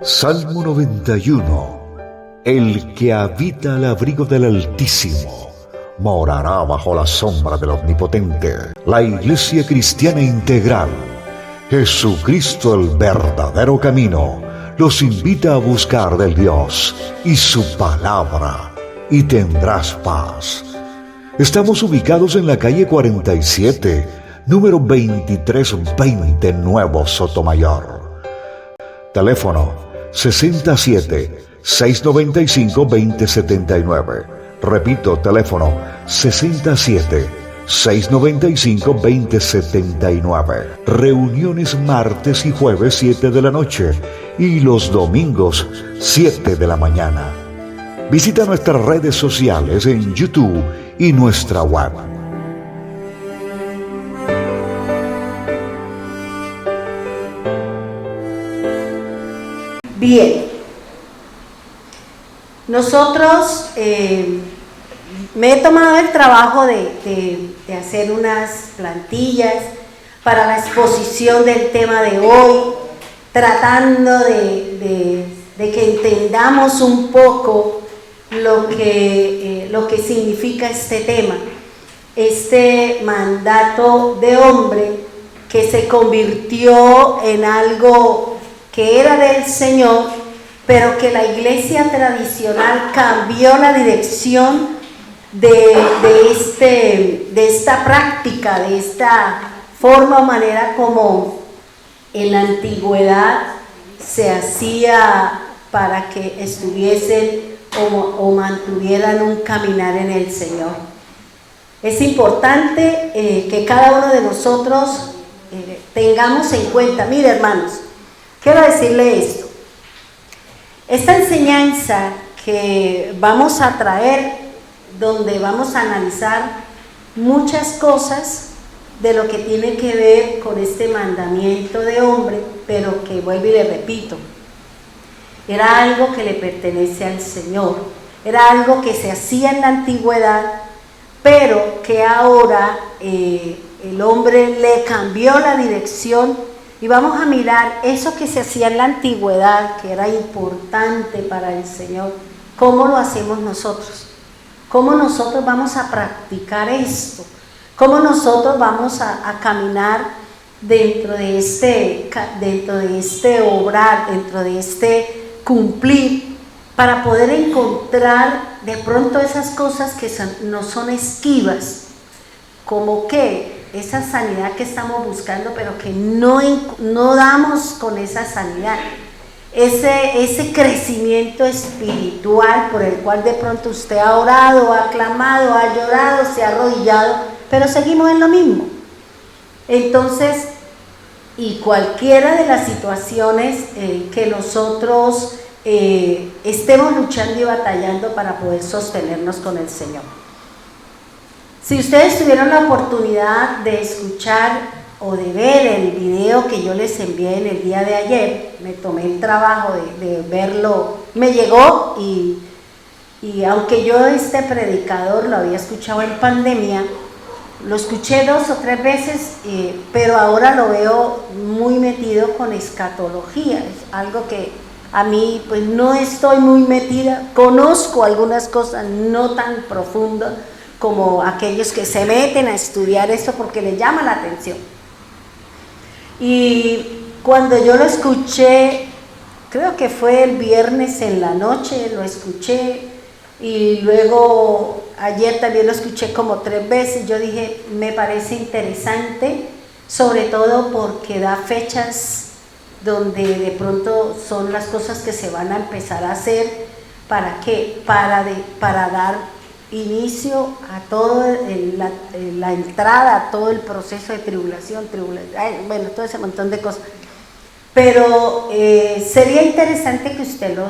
Salmo 91. El que habita al abrigo del Altísimo morará bajo la sombra del Omnipotente. La Iglesia Cristiana Integral, Jesucristo el verdadero camino, los invita a buscar del Dios y su palabra, y tendrás paz. Estamos ubicados en la calle 47, número 2320, Nuevo Sotomayor. Teléfono 67-695-2079. Repito, teléfono 67-695-2079. Reuniones martes y jueves 7 de la noche y los domingos 7 de la mañana. Visita nuestras redes sociales en YouTube y nuestra web. Bien, nosotros me he tomado el trabajo de hacer unas plantillas para la exposición del tema de hoy, tratando de que entendamos un poco lo que significa este tema, este mandato de hombre que se convirtió en algo que era del Señor, pero que la iglesia tradicional cambió la dirección de esta práctica, de esta forma o manera como en la antigüedad se hacía para que estuviesen o mantuvieran un caminar en el Señor. Es importante que cada uno de nosotros tengamos en cuenta. Mire, hermanos, quiero decirle esto. Esta enseñanza que vamos a traer, donde vamos a analizar muchas cosas de lo que tiene que ver con este mandamiento de hombre, pero que vuelvo y le repito, era algo que le pertenece al Señor, era algo que se hacía en la antigüedad, pero que ahora el hombre le cambió la dirección. Y vamos a mirar eso que se hacía en la antigüedad, que era importante para el Señor, cómo lo hacemos nosotros, cómo nosotros vamos a practicar esto, cómo nosotros vamos a caminar dentro de este obrar, dentro de este cumplir, para poder encontrar de pronto esas cosas que no son esquivas, como que esa sanidad que estamos buscando, pero que no damos con esa sanidad, ese crecimiento espiritual por el cual de pronto usted ha orado, ha clamado, ha llorado, se ha arrodillado, pero seguimos en lo mismo. Entonces, y cualquiera de las situaciones que nosotros estemos luchando y batallando para poder sostenernos con el Señor. Si ustedes tuvieron la oportunidad de escuchar o de ver el video que yo les envié en el día de ayer, me tomé el trabajo de verlo, me llegó y aunque yo este predicador lo había escuchado en pandemia, lo escuché 2 o 3 veces, pero ahora lo veo muy metido con escatología, es algo que a mí pues no estoy muy metida, conozco algunas cosas no tan profundas como aquellos que se meten a estudiar esto porque les llama la atención. Y cuando yo lo escuché, creo que fue el viernes en la noche, lo escuché y luego ayer también lo escuché como 3 veces, yo dije, me parece interesante, sobre todo porque da fechas donde de pronto son las cosas que se van a empezar a hacer, ¿para qué? Para dar inicio a toda la entrada, a todo el proceso de tribulación, bueno, todo ese montón de cosas. Pero sería interesante que usted lo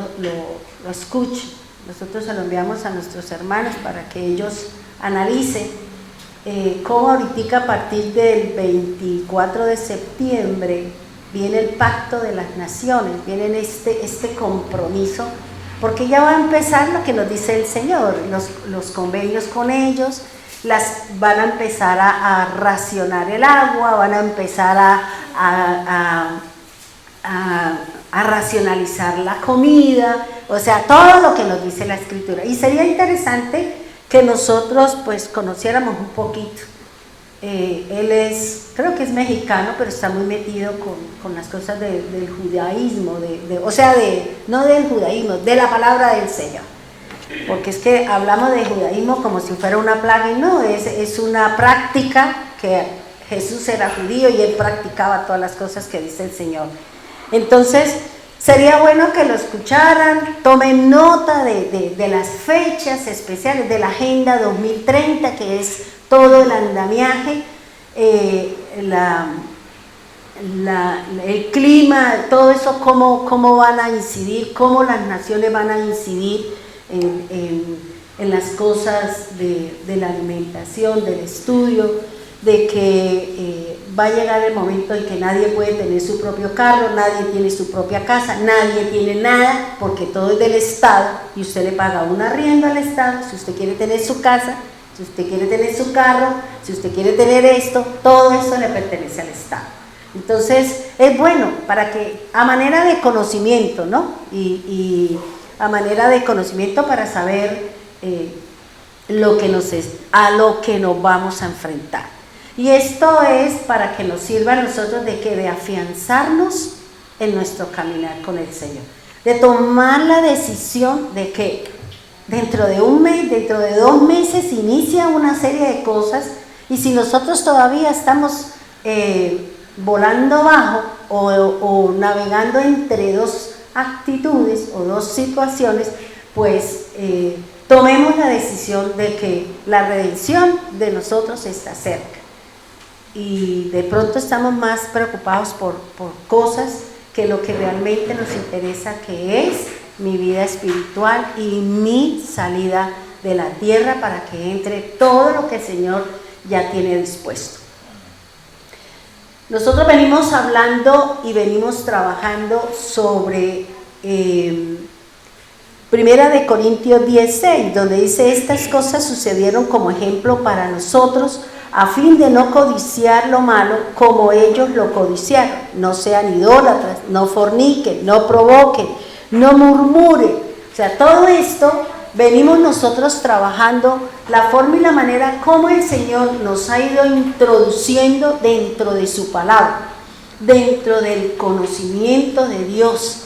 escuche. Nosotros se lo enviamos a nuestros hermanos para que ellos analicen cómo ahorita a partir del 24 de septiembre viene el Pacto de las Naciones, viene este compromiso, porque ya va a empezar lo que nos dice el Señor, los convenios con ellos, van a empezar a racionar el agua, van a empezar a racionalizar la comida, o sea, todo lo que nos dice la Escritura. Y sería interesante que nosotros pues conociéramos un poquito. Él creo que es mexicano, pero está muy metido con las cosas del judaísmo, no del judaísmo, de la palabra del Señor. Porque es que hablamos de judaísmo como si fuera una plaga, y no, es una práctica que Jesús era judío y él practicaba todas las cosas que dice el Señor. Entonces, sería bueno que lo escucharan, tomen nota de las fechas especiales, de la Agenda 2030, que es todo el andamiaje, el clima, todo eso, cómo van a incidir, cómo las naciones van a incidir en las cosas de la alimentación, del estudio, de que va a llegar el momento en que nadie puede tener su propio carro, nadie tiene su propia casa, nadie tiene nada, porque todo es del Estado y usted le paga un arriendo al Estado. Si usted quiere tener su casa, si usted quiere tener su carro, si usted quiere tener esto, todo eso le pertenece al Estado. Entonces es bueno para que a manera de conocimiento, ¿no? Y a manera de conocimiento para saber a lo que nos vamos a enfrentar. Y esto es para que nos sirva a nosotros de afianzarnos en nuestro caminar con el Señor, de tomar la decisión de que dentro de un mes, dentro de 2 meses inicia una serie de cosas, y si nosotros todavía estamos volando bajo o navegando entre 2 actitudes o 2 situaciones, pues tomemos la decisión de que la redención de nosotros está cerca. Y de pronto estamos más preocupados por cosas que lo que realmente nos interesa, que es mi vida espiritual y mi salida de la tierra, para que entre todo lo que el Señor ya tiene dispuesto. Nosotros venimos hablando y venimos trabajando sobre Primera de Corintios 10:6, donde dice: estas cosas sucedieron como ejemplo para nosotros, a fin de no codiciar lo malo como ellos lo codiciaron. No sean idólatras, no forniquen, no provoquen, no murmuren. O sea, todo esto venimos nosotros trabajando, la forma y la manera como el Señor nos ha ido introduciendo dentro de su palabra, dentro del conocimiento de Dios.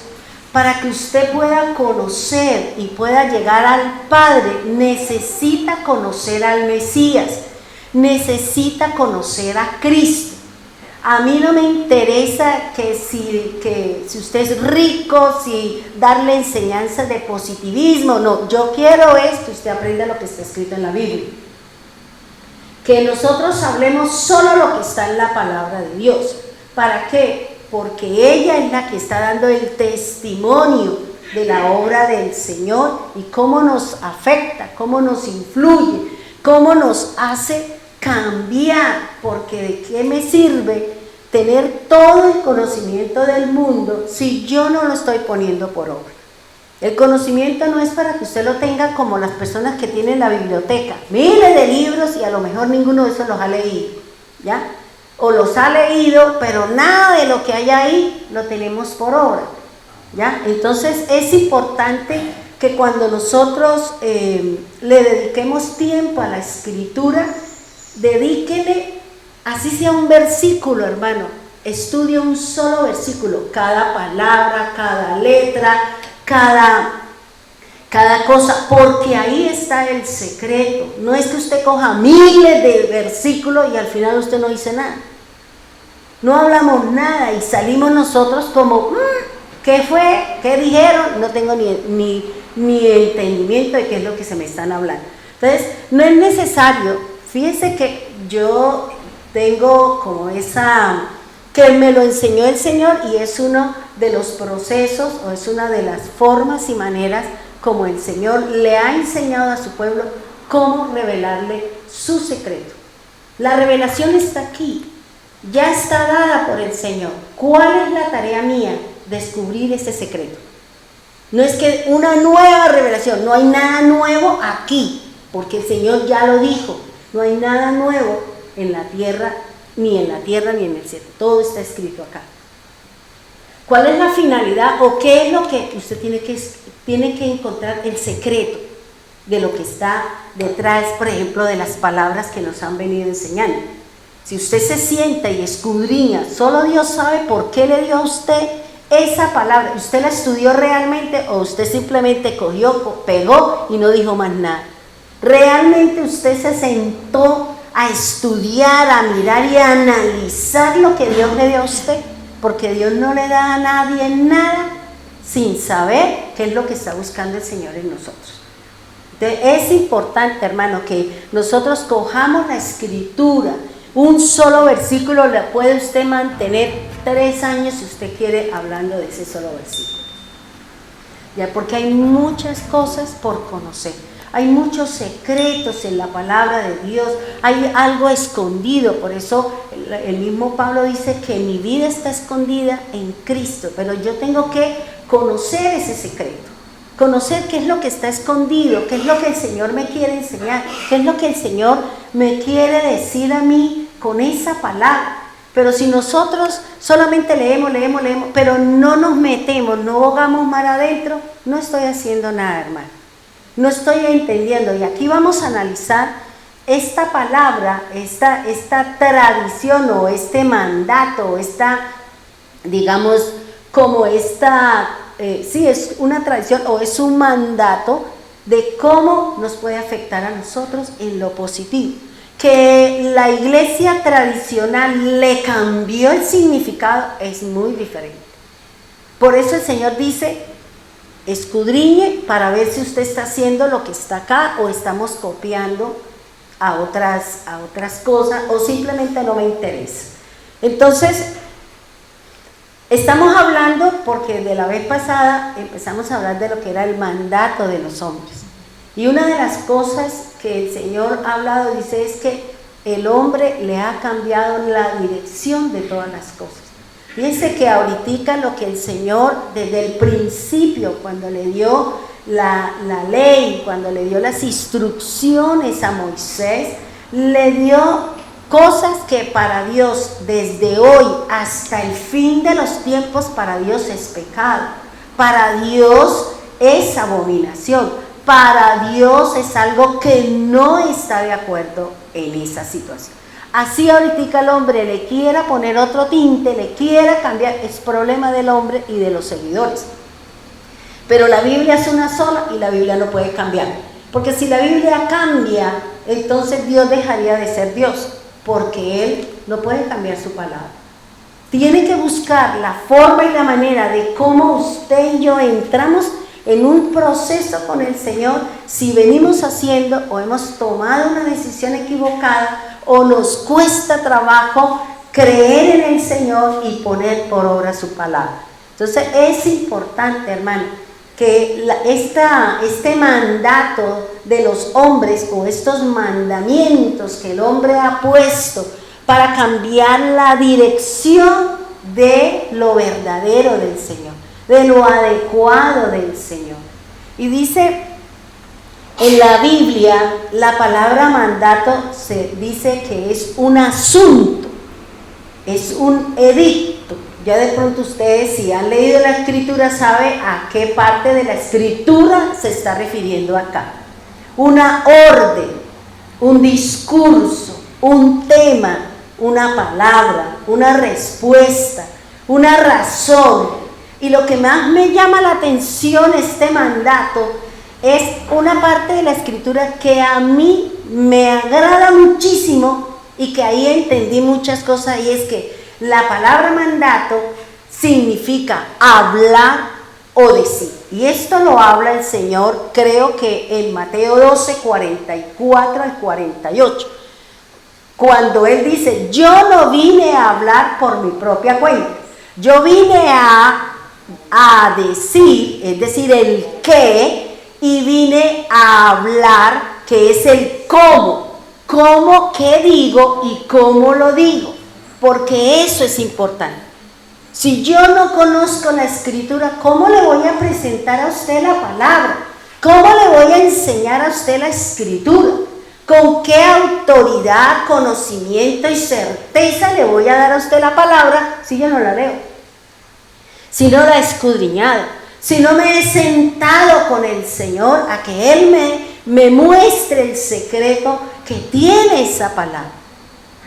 Para que usted pueda conocer y pueda llegar al Padre, necesita conocer al Mesías, necesita conocer a Cristo. A mí no me interesa que si usted es rico, si darle enseñanzas de positivismo, no, yo quiero es que usted aprenda lo que está escrito en la Biblia. Que nosotros hablemos solo lo que está en la palabra de Dios. ¿Para qué? Porque ella es la que está dando el testimonio de la obra del Señor y cómo nos afecta, cómo nos influye, cómo nos hace cambiar. Porque ¿de qué me sirve tener todo el conocimiento del mundo si yo no lo estoy poniendo por obra? El conocimiento no es para que usted lo tenga como las personas que tienen la biblioteca, miles de libros, y a lo mejor ninguno de esos los ha leído, ¿ya? O los ha leído, pero nada de lo que hay ahí lo tenemos por obra, ¿ya? Entonces es importante que cuando nosotros le dediquemos tiempo a la escritura, dedíquele, así sea un versículo, hermano, estudie un solo versículo, cada palabra, cada letra, cada cosa, porque ahí está el secreto. No es que usted coja miles de versículos y al final usted no dice nada, no hablamos nada y salimos nosotros como ¿qué fue? ¿Qué dijeron? No tengo ni entendimiento de qué es lo que se me están hablando. Entonces no es necesario. Fíjese que yo tengo como esa, que me lo enseñó el Señor, y es uno de los procesos, o es una de las formas y maneras como el Señor le ha enseñado a su pueblo cómo revelarle su secreto. La revelación está aquí, ya está dada por el Señor. ¿Cuál es la tarea mía? Descubrir ese secreto. No es que una nueva revelación, no hay nada nuevo aquí, porque el Señor ya lo dijo, no hay nada nuevo en la tierra, ni en el cielo, todo está escrito acá. ¿Cuál es la finalidad o qué es lo que usted tiene que encontrar? El secreto de lo que está detrás, por ejemplo, de las palabras que nos han venido enseñando. Si usted se sienta y escudriña, solo Dios sabe por qué le dio a usted esa palabra. ¿Usted la estudió realmente o usted simplemente cogió, pegó y no dijo más nada? ¿Realmente usted se sentó a estudiar, a mirar y a analizar lo que Dios le dio a usted? Porque Dios no le da a nadie nada sin saber qué es lo que está buscando el Señor en nosotros. Entonces, es importante, hermano, que nosotros cojamos la Escritura. Un solo versículo le puede usted mantener 3 años si usted quiere hablando de ese solo versículo. Ya, porque hay muchas cosas por conocer. Hay muchos secretos en la palabra de Dios, hay algo escondido, por eso el mismo Pablo dice que mi vida está escondida en Cristo, pero yo tengo que conocer ese secreto, conocer qué es lo que está escondido, qué es lo que el Señor me quiere enseñar, qué es lo que el Señor me quiere decir a mí con esa palabra. Pero si nosotros solamente leemos, pero no nos metemos, no bogamos mar adentro, no estoy haciendo nada, hermano. No estoy entendiendo, y aquí vamos a analizar esta palabra, esta tradición o este mandato, o esta, digamos, como esta, sí, es una tradición o es un mandato de cómo nos puede afectar a nosotros en lo positivo. Que la iglesia tradicional le cambió el significado es muy diferente. Por eso el Señor dice: escudriñe para ver si usted está haciendo lo que está acá o estamos copiando a otras cosas o simplemente no me interesa. Entonces, estamos hablando, porque de la vez pasada empezamos a hablar de lo que era el mandato de los hombres. Y una de las cosas que el Señor ha hablado, dice, es que el hombre le ha cambiado la dirección de todas las cosas. Fíjense que ahorita lo que el Señor, desde el principio, cuando le dio la ley, cuando le dio las instrucciones a Moisés, le dio cosas que para Dios, desde hoy hasta el fin de los tiempos, para Dios es pecado, para Dios es abominación, para Dios es algo que no está de acuerdo en esa situación. Así ahorita el hombre le quiera poner otro tinte, le quiera cambiar, es problema del hombre y de los seguidores. Pero la Biblia es una sola y la Biblia no puede cambiar. Porque si la Biblia cambia, entonces Dios dejaría de ser Dios, porque Él no puede cambiar su palabra. Tiene que buscar la forma y la manera de cómo usted y yo entramos en un proceso con el Señor, si venimos haciendo o hemos tomado una decisión equivocada o nos cuesta trabajo creer en el Señor y poner por obra su palabra. Entonces es importante, hermano, que este mandato de los hombres o estos mandamientos que el hombre ha puesto para cambiar la dirección de lo verdadero del Señor, de lo adecuado del Señor. Y dice en la Biblia, la palabra mandato se dice que es un asunto, es un edicto. Ya de pronto ustedes, si han leído la Escritura, saben a qué parte de la Escritura se está refiriendo acá. Una orden, un discurso, un tema, una palabra, una respuesta, una razón. Y lo que más me llama la atención este mandato es una parte de la Escritura que a mí me agrada muchísimo y que ahí entendí muchas cosas, y es que la palabra mandato significa hablar o decir. Y esto lo habla el Señor, creo que en Mateo 12, 44 al 48. Cuando Él dice: yo no vine a hablar por mi propia cuenta, yo vine a decir, es decir, el qué, y vine a hablar, que es el cómo. cómo, qué digo y cómo lo digo, porque eso es importante. Si yo no conozco la escritura, ¿cómo le voy a presentar a usted la palabra? ¿Cómo le voy a enseñar a usted la escritura? ¿Con qué autoridad, conocimiento y certeza le voy a dar a usted la palabra si yo no la leo? Si no la he escudriñado, si no me he sentado con el Señor a que Él me muestre el secreto que tiene esa palabra.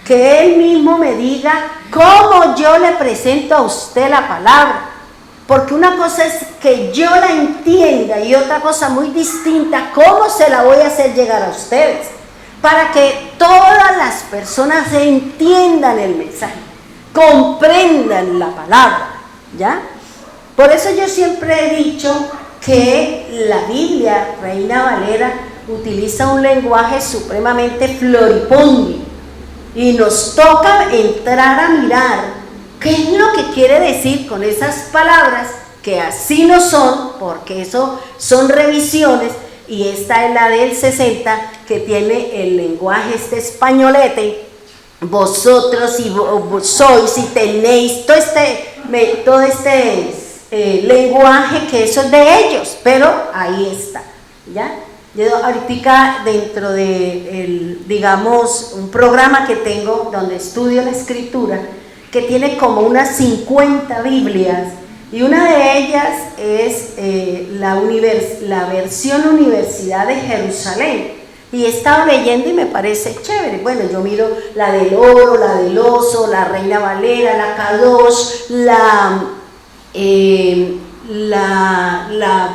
Que Él mismo me diga cómo yo le presento a usted la palabra. Porque una cosa es que yo la entienda y otra cosa muy distinta, cómo se la voy a hacer llegar a ustedes. Para que todas las personas entiendan el mensaje, comprendan la palabra, ¿ya? Por eso yo siempre he dicho que la Biblia, Reina Valera, utiliza un lenguaje supremamente floripondio y nos toca entrar a mirar qué es lo que quiere decir con esas palabras, que así no son, porque eso son revisiones, y esta es la del 60, que tiene el lenguaje españolete, vosotros y sois y tenéis, todo este lenguaje que eso es de ellos, pero ahí está, ¿ya? Yo ahorita dentro de, digamos, un programa que tengo donde estudio la escritura, que tiene como unas 50 Biblias, y una de ellas es la versión Universidad de Jerusalén, y he estado leyendo y me parece chévere. Bueno, yo miro la del oro, la del oso, la Reina Valera, la Kadosh, la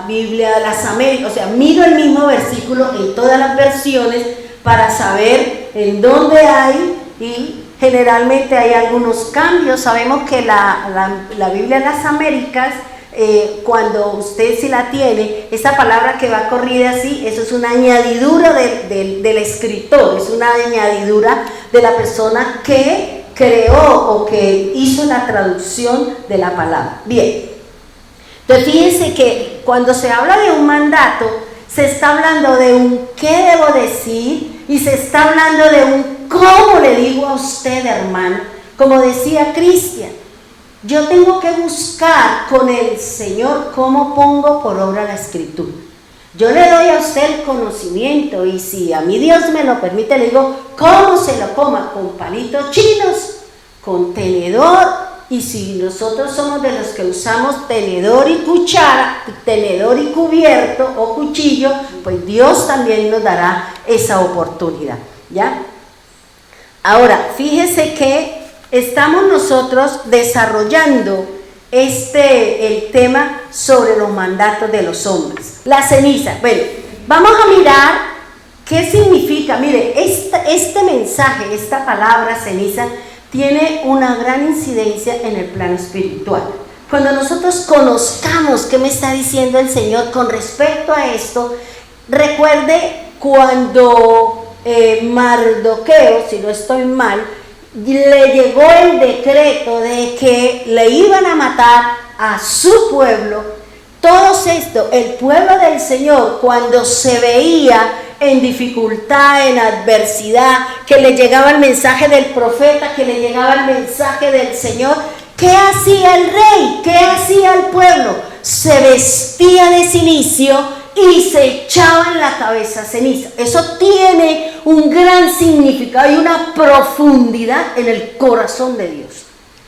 Biblia de las Américas, o sea, miro el mismo versículo en todas las versiones para saber en dónde hay, y generalmente hay algunos cambios. Sabemos que la Biblia de las Américas, cuando usted si la tiene, esa palabra que va corrida así, eso es una añadidura del escritor, es una añadidura de la persona que creó o que hizo la traducción de la palabra. Bien, entonces fíjense que cuando se habla de un mandato, se está hablando de un qué debo decir y se está hablando de un cómo le digo a usted, hermano. Como decía Cristian, yo tengo que buscar con el Señor cómo pongo por obra la escritura. Yo le doy a usted el conocimiento y si a mí Dios me lo permite, le digo cómo se lo coma, con palitos chinos, con tenedor. Y si nosotros somos de los que usamos tenedor y cuchara, tenedor y cubierto o cuchillo, pues Dios también nos dará esa oportunidad, ¿ya? Ahora, fíjese que estamos nosotros desarrollando el tema sobre los mandatos de los hombres. La ceniza. Bueno, vamos a mirar qué significa. Mire, este mensaje, esta palabra ceniza, tiene una gran incidencia en el plano espiritual. Cuando nosotros conozcamos qué me está diciendo el Señor con respecto a esto, recuerde cuando Mardoqueo, si no estoy mal, le llegó el decreto de que le iban a matar a su pueblo. Todo esto, el pueblo del Señor, cuando se veía en dificultad, en adversidad, que le llegaba el mensaje del profeta, que le llegaba el mensaje del Señor, ¿qué hacía el rey? ¿Qué hacía el pueblo? Se vestía de cilicio y se echaba en la cabeza ceniza. Eso tiene un gran significado y una profundidad en el corazón de Dios.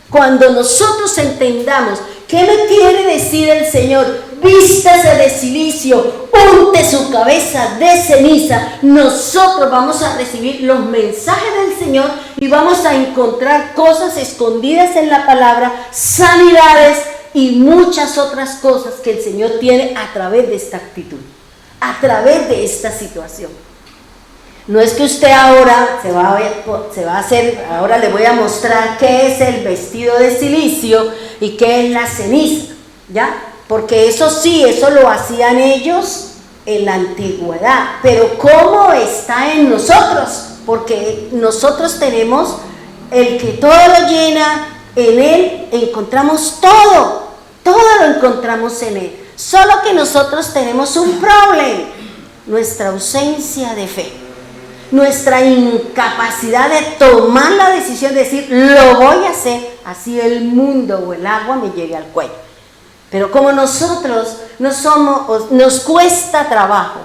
Cuando nosotros entendamos qué me quiere decir el Señor, vístase de cilicio, unte su cabeza de ceniza, nosotros vamos a recibir los mensajes del Señor y vamos a encontrar cosas escondidas en la palabra, sanidades y muchas otras cosas que el Señor tiene a través de esta actitud, a través de esta situación. No es que usted ahora se va a hacer, ahora le voy a mostrar qué es el vestido de cilicio y qué es la ceniza, ¿ya? Porque eso sí, eso lo hacían ellos en la antigüedad, pero ¿cómo está en nosotros? Porque nosotros tenemos el que todo lo llena, en Él encontramos todo lo encontramos en Él, solo que nosotros tenemos un problema, nuestra ausencia de fe. nuestra incapacidad de tomar la decisión de decir, lo voy a hacer, así el mundo o el agua me llegue al cuello. Pero como nosotros no somos, nos cuesta trabajo,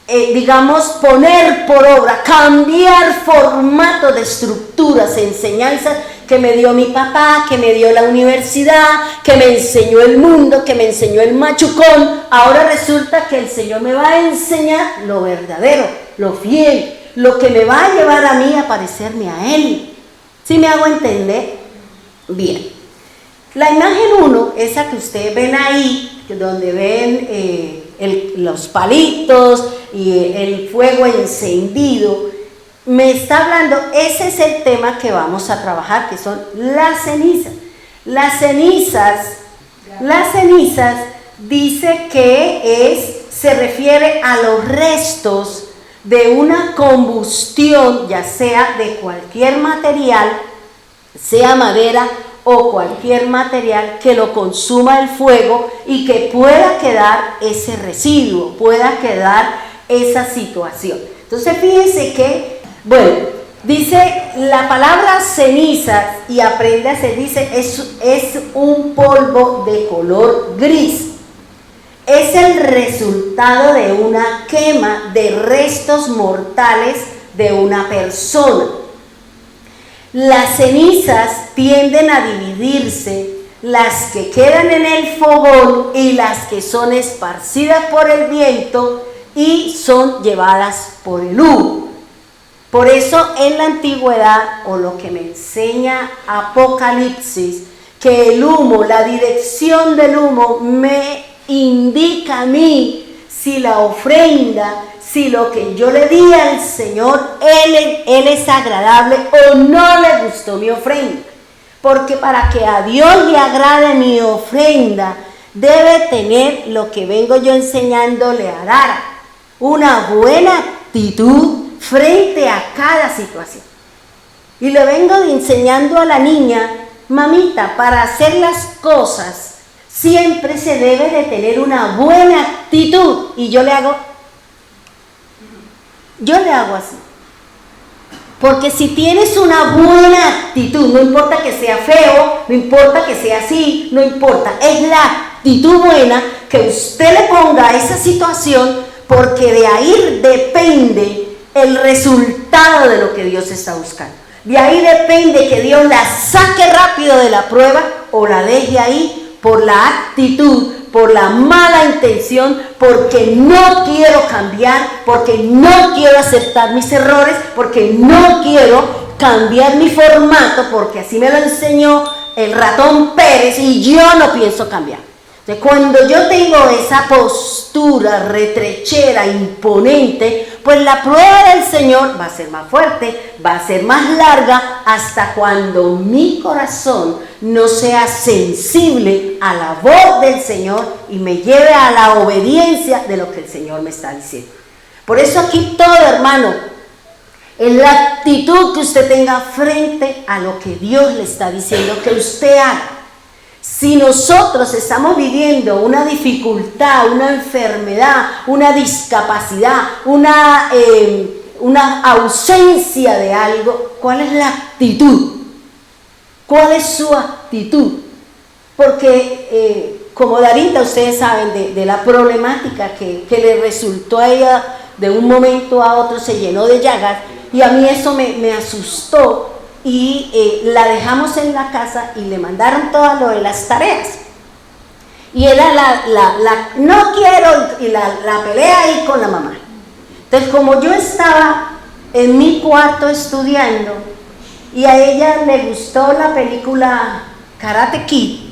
digamos, poner por obra, cambiar formato de estructuras, enseñanzas que me dio mi papá, que me dio la universidad, que me enseñó el mundo, que me enseñó el machucón. Ahora resulta que el Señor me va a enseñar lo verdadero, lo fiel, lo que me va a llevar a mí a parecerme a Él. ¿Sí me hago entender? Bien. La imagen 1, esa que ustedes ven ahí, donde ven los palitos y el fuego encendido, me está hablando, ese es el tema que vamos a trabajar, que son las cenizas. Las cenizas dice que se refiere a los restos de una combustión, ya sea de cualquier material, sea madera o cualquier material que lo consuma el fuego y que pueda quedar ese residuo, pueda quedar esa situación. Entonces fíjense que, bueno, dice la palabra cenizas y apréndase, dice es un polvo de color gris. Es el resultado de una quema de restos mortales de una persona. Las cenizas tienden a dividirse, las que quedan en el fogón y las que son esparcidas por el viento y son llevadas por el humo. Por eso en la antigüedad, o lo que me enseña Apocalipsis, que el humo, la dirección del humo me indica a mí si la ofrenda, si lo que yo le di al Señor, Él es agradable o no le gustó mi ofrenda. Porque para que a Dios le agrade mi ofrenda, debe tener lo que vengo yo enseñándole a dar, una buena actitud frente a cada situación. Y le vengo enseñando a la niña, mamita, para hacer las cosas siempre se debe de tener una buena actitud. Y yo le hago así. Porque si tienes una buena actitud, no importa que sea feo, no importa que sea así, no importa, es la actitud buena que usted le ponga a esa situación, porque de ahí depende el resultado de lo que Dios está buscando. De ahí depende que Dios la saque rápido de la prueba o la deje ahí por la actitud, por la mala intención, porque no quiero cambiar, porque no quiero aceptar mis errores, porque no quiero cambiar mi formato, porque así me lo enseñó el ratón Pérez y yo no pienso cambiar. Entonces, cuando yo tengo esa postura retrechera, imponente, pues la prueba del Señor va a ser más fuerte, va a ser más larga, hasta cuando mi corazón no sea sensible a la voz del Señor y me lleve a la obediencia de lo que el Señor me está diciendo. Por eso aquí todo, hermano, es la actitud que usted tenga frente a lo que Dios le está diciendo que usted haga. Si nosotros estamos viviendo una dificultad, una enfermedad, una discapacidad, una ausencia de algo, ¿cuál es la actitud? ¿Cuál es su actitud? Porque como Darita, ustedes saben de la problemática que le resultó a ella, de un momento a otro se llenó de llagas, y a mí eso me asustó. Y la dejamos en la casa y le mandaron todo lo de las tareas. Y era no quiero, y la pelea ahí con la mamá. Entonces, como yo estaba en mi cuarto estudiando y a ella le gustó la película Karate Kid,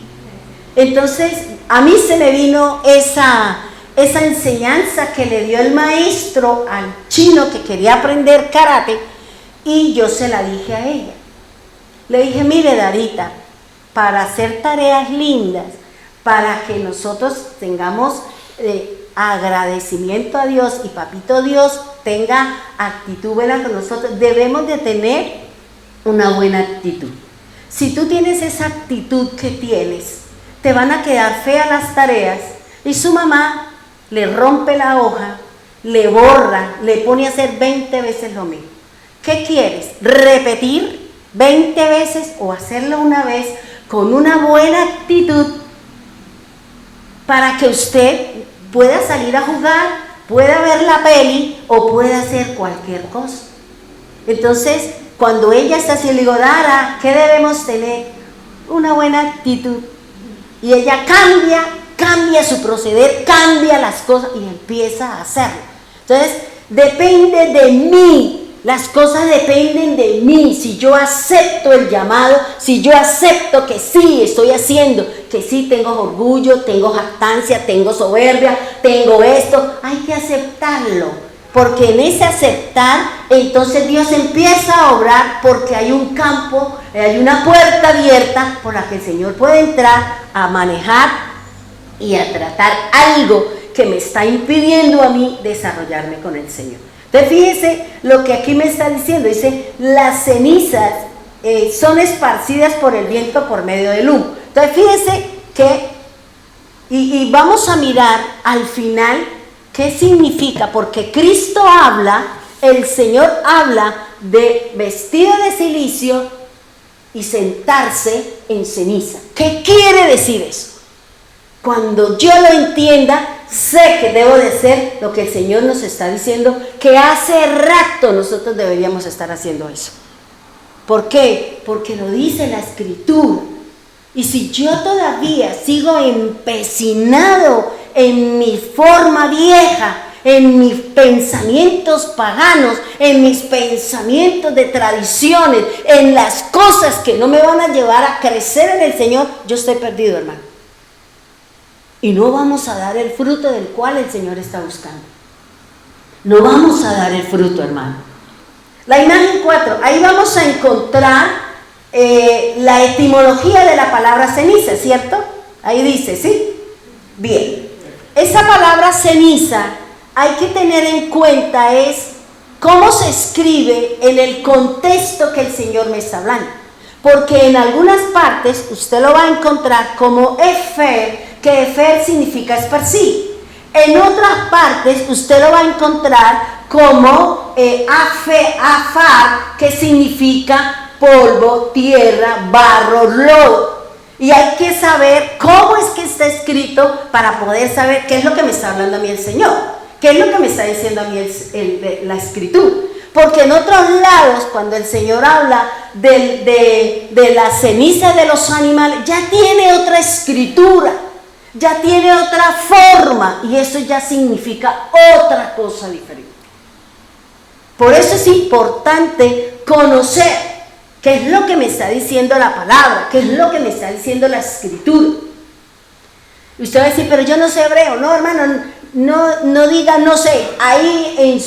entonces a mí se me vino esa enseñanza que le dio el maestro al chino que quería aprender karate, y yo se la dije a ella. Le dije, mire Darita, para hacer tareas lindas, para que nosotros tengamos agradecimiento a Dios y papito Dios tenga actitud buena con nosotros, debemos de tener una buena actitud. Si tú tienes esa actitud que tienes, te van a quedar feas las tareas y su mamá le rompe la hoja, le borra, le pone a hacer 20 veces lo mismo. ¿Qué quieres? ¿Repetir 20 veces o hacerlo una vez con una buena actitud para que usted pueda salir a jugar, pueda ver la peli o pueda hacer cualquier cosa? Entonces, cuando ella está así, le digo, Dara, ¿qué debemos tener? Una buena actitud. Y ella cambia su proceder, cambia las cosas y empieza a hacerlo. Entonces, depende de mí. Las cosas dependen de mí. Si yo acepto el llamado, si yo acepto que sí estoy haciendo, que sí tengo orgullo, tengo jactancia, tengo soberbia, tengo esto, hay que aceptarlo. Porque en ese aceptar, entonces Dios empieza a obrar, porque hay un campo, hay una puerta abierta por la que el Señor puede entrar a manejar y a tratar algo que me está impidiendo a mí desarrollarme con el Señor. Entonces fíjese lo que aquí me está diciendo, dice, las cenizas son esparcidas por el viento por medio del humo. Entonces fíjese que, y vamos a mirar al final qué significa, porque Cristo habla, el Señor habla de vestido de silicio y sentarse en ceniza. ¿Qué quiere decir eso? Cuando yo lo entienda, sé que debo de hacer lo que el Señor nos está diciendo, que hace rato nosotros deberíamos estar haciendo eso. ¿Por qué? Porque lo dice la Escritura. Y si yo todavía sigo empecinado en mi forma vieja, en mis pensamientos paganos, en mis pensamientos de tradiciones, en las cosas que no me van a llevar a crecer en el Señor, yo estoy perdido, hermano. Y no vamos a dar el fruto del cual el Señor está buscando. No vamos a dar el fruto, hermano. La imagen 4, ahí vamos a encontrar la etimología de la palabra ceniza, ¿cierto? Ahí dice, ¿sí? Bien. Esa palabra ceniza hay que tener en cuenta es cómo se escribe en el contexto que el Señor me está hablando. Porque en algunas partes usted lo va a encontrar como efer, que efer significa esparcir. En otras partes usted lo va a encontrar como afar, que significa polvo, tierra, barro, lodo. Y hay que saber cómo es que está escrito para poder saber qué es lo que me está hablando a mí el Señor, qué es lo que me está diciendo a mí la Escritura. Porque en otros lados, cuando el Señor habla de la ceniza de los animales, ya tiene otra escritura, ya tiene otra forma, y eso ya significa otra cosa diferente. Por eso es importante conocer qué es lo que me está diciendo la palabra, qué es lo que me está diciendo la Escritura. Y usted va a decir, pero yo no sé hebreo. No, hermano, no diga no sé. Ahí en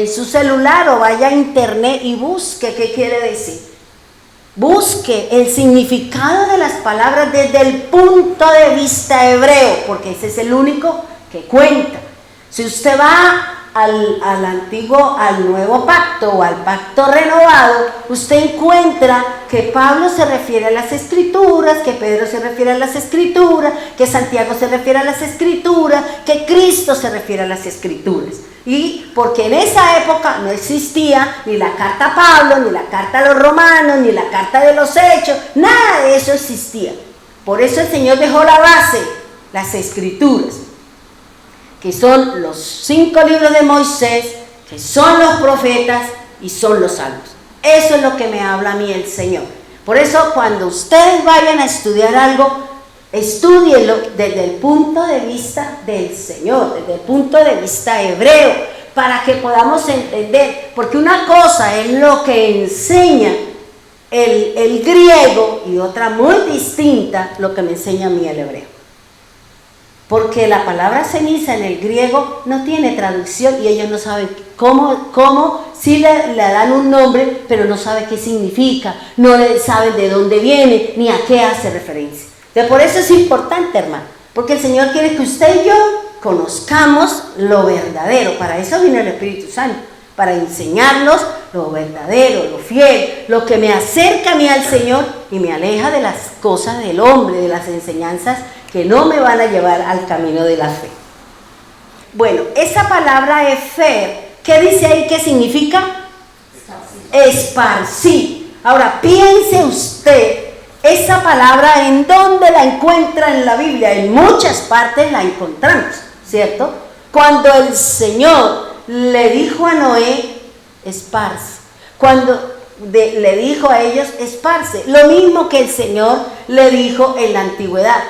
su celular o vaya a internet y busque qué quiere decir. Busque el significado de las palabras desde el punto de vista hebreo, porque ese es el único que cuenta. Si usted va al nuevo pacto o al pacto renovado, usted encuentra que Pablo se refiere a las Escrituras, que Pedro se refiere a las Escrituras, que Santiago se refiere a las Escrituras, que Cristo se refiere a las Escrituras. Y porque en esa época no existía ni la carta a Pablo, ni la carta a los romanos, ni la carta de los Hechos, nada de eso existía. Por eso el Señor dejó la base, las Escrituras, que son los 5 libros de Moisés, que son los profetas y son los salmos. Eso es lo que me habla a mí el Señor. Por eso cuando ustedes vayan a estudiar algo, estúdienlo desde el punto de vista del Señor, desde el punto de vista hebreo, para que podamos entender, porque una cosa es lo que enseña el griego y otra muy distinta lo que me enseña a mí el hebreo. Porque la palabra ceniza en el griego no tiene traducción y ellos no saben cómo sí le dan un nombre, pero no saben qué significa, no saben de dónde viene, ni a qué hace referencia. Entonces, por eso es importante, hermano, porque el Señor quiere que usted y yo conozcamos lo verdadero. Para eso vino el Espíritu Santo, para enseñarnos lo verdadero, lo fiel, lo que me acerca a mí al Señor y me aleja de las cosas del hombre, de las enseñanzas que no me van a llevar al camino de la fe. Bueno, esa palabra efer, ¿qué dice ahí? ¿Qué significa? Esparcir. Ahora, piense usted, esa palabra, ¿en dónde la encuentra en la Biblia? En muchas partes la encontramos, ¿cierto? Cuando el Señor le dijo a Noé, esparce. Cuando le dijo a ellos, esparce. Lo mismo que el Señor le dijo en la antigüedad.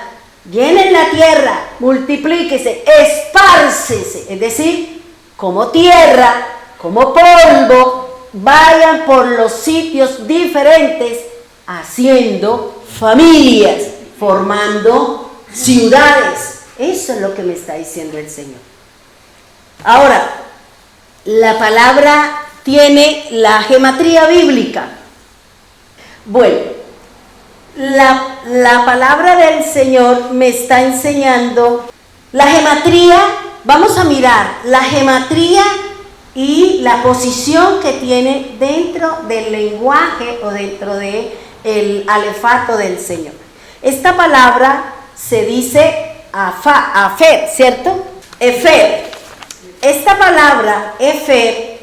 Llenen la tierra, multiplíquese, espárcese. Es decir, como tierra, como polvo, vayan por los sitios diferentes, haciendo familias, formando ciudades. Eso es lo que me está diciendo el Señor. Ahora, la palabra tiene la gematría bíblica. Bueno, la palabra del Señor me está enseñando la gematría. Vamos a mirar la gematría y la posición que tiene dentro del lenguaje o dentro del alefato del Señor. Esta palabra se dice afer, ¿cierto? Efer. Esta palabra efer,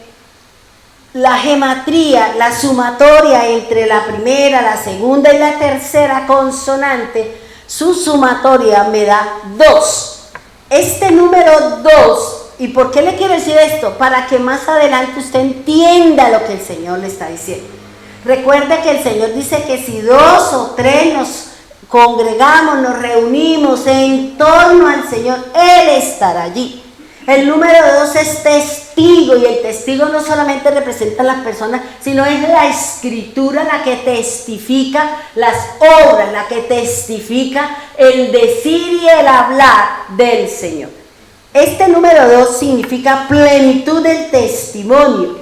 la gematría, la sumatoria entre la primera, la segunda y la tercera consonante, su sumatoria me da 2. Este número 2, ¿y por qué le quiero decir esto? Para que más adelante usted entienda lo que el Señor le está diciendo. Recuerde que el Señor dice que si 2 o 3 nos congregamos, nos reunimos en torno al Señor, Él estará allí. El número 2 es testigo, y el testigo no solamente representa a las personas, sino es la escritura la que testifica las obras, la que testifica el decir y el hablar del Señor. Este número 2 significa plenitud del testimonio,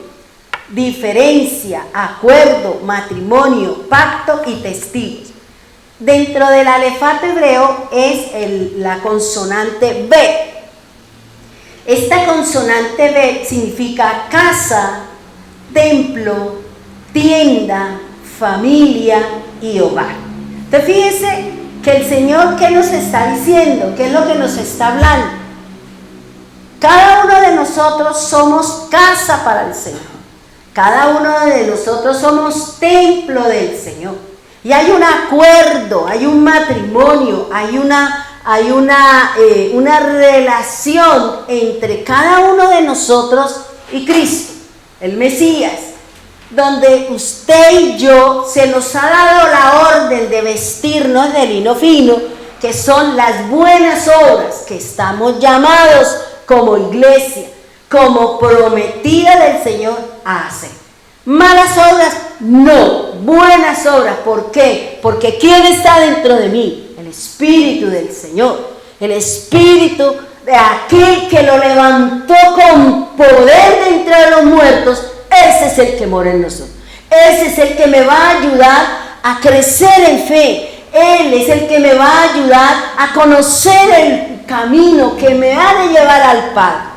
diferencia, acuerdo, matrimonio, pacto y testigos. Dentro del alefato hebreo es la consonante B. Esta consonante B significa casa, templo, tienda, familia y hogar. Entonces fíjense que el Señor, ¿qué nos está diciendo? ¿Qué es lo que nos está hablando? Cada uno de nosotros somos casa para el Señor. Cada uno de nosotros somos templo del Señor. Y hay un acuerdo, hay un matrimonio, hay una relación entre cada uno de nosotros y Cristo, el Mesías, donde usted y yo se nos ha dado la orden de vestirnos de lino fino, que son las buenas obras que estamos llamados como iglesia, como prometida del Señor a hacer. Malas obras, no, buenas obras. ¿Por qué? Porque ¿quién está dentro de mí? El Espíritu del Señor, el Espíritu de aquel que lo levantó con poder de entre los muertos. Ese es el que mora en nosotros. Ese es el que me va a ayudar a crecer en fe. Él es el que me va a ayudar a conocer el camino que me ha de llevar al Padre.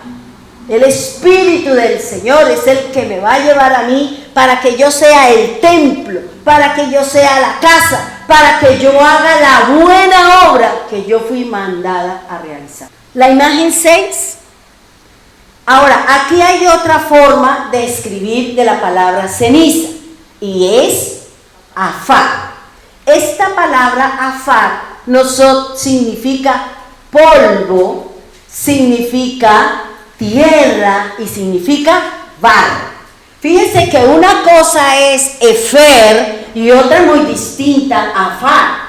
El Espíritu del Señor es el que me va a llevar a mí para que yo sea el templo, para que yo sea la casa, para que yo haga la buena obra que yo fui mandada a realizar. La imagen 6. Ahora, aquí hay otra forma de escribir de la palabra ceniza, y es afar. Esta palabra afar no significa polvo, significa tierra y significa barro. Fíjense que una cosa es efer y otra muy distinta, afar.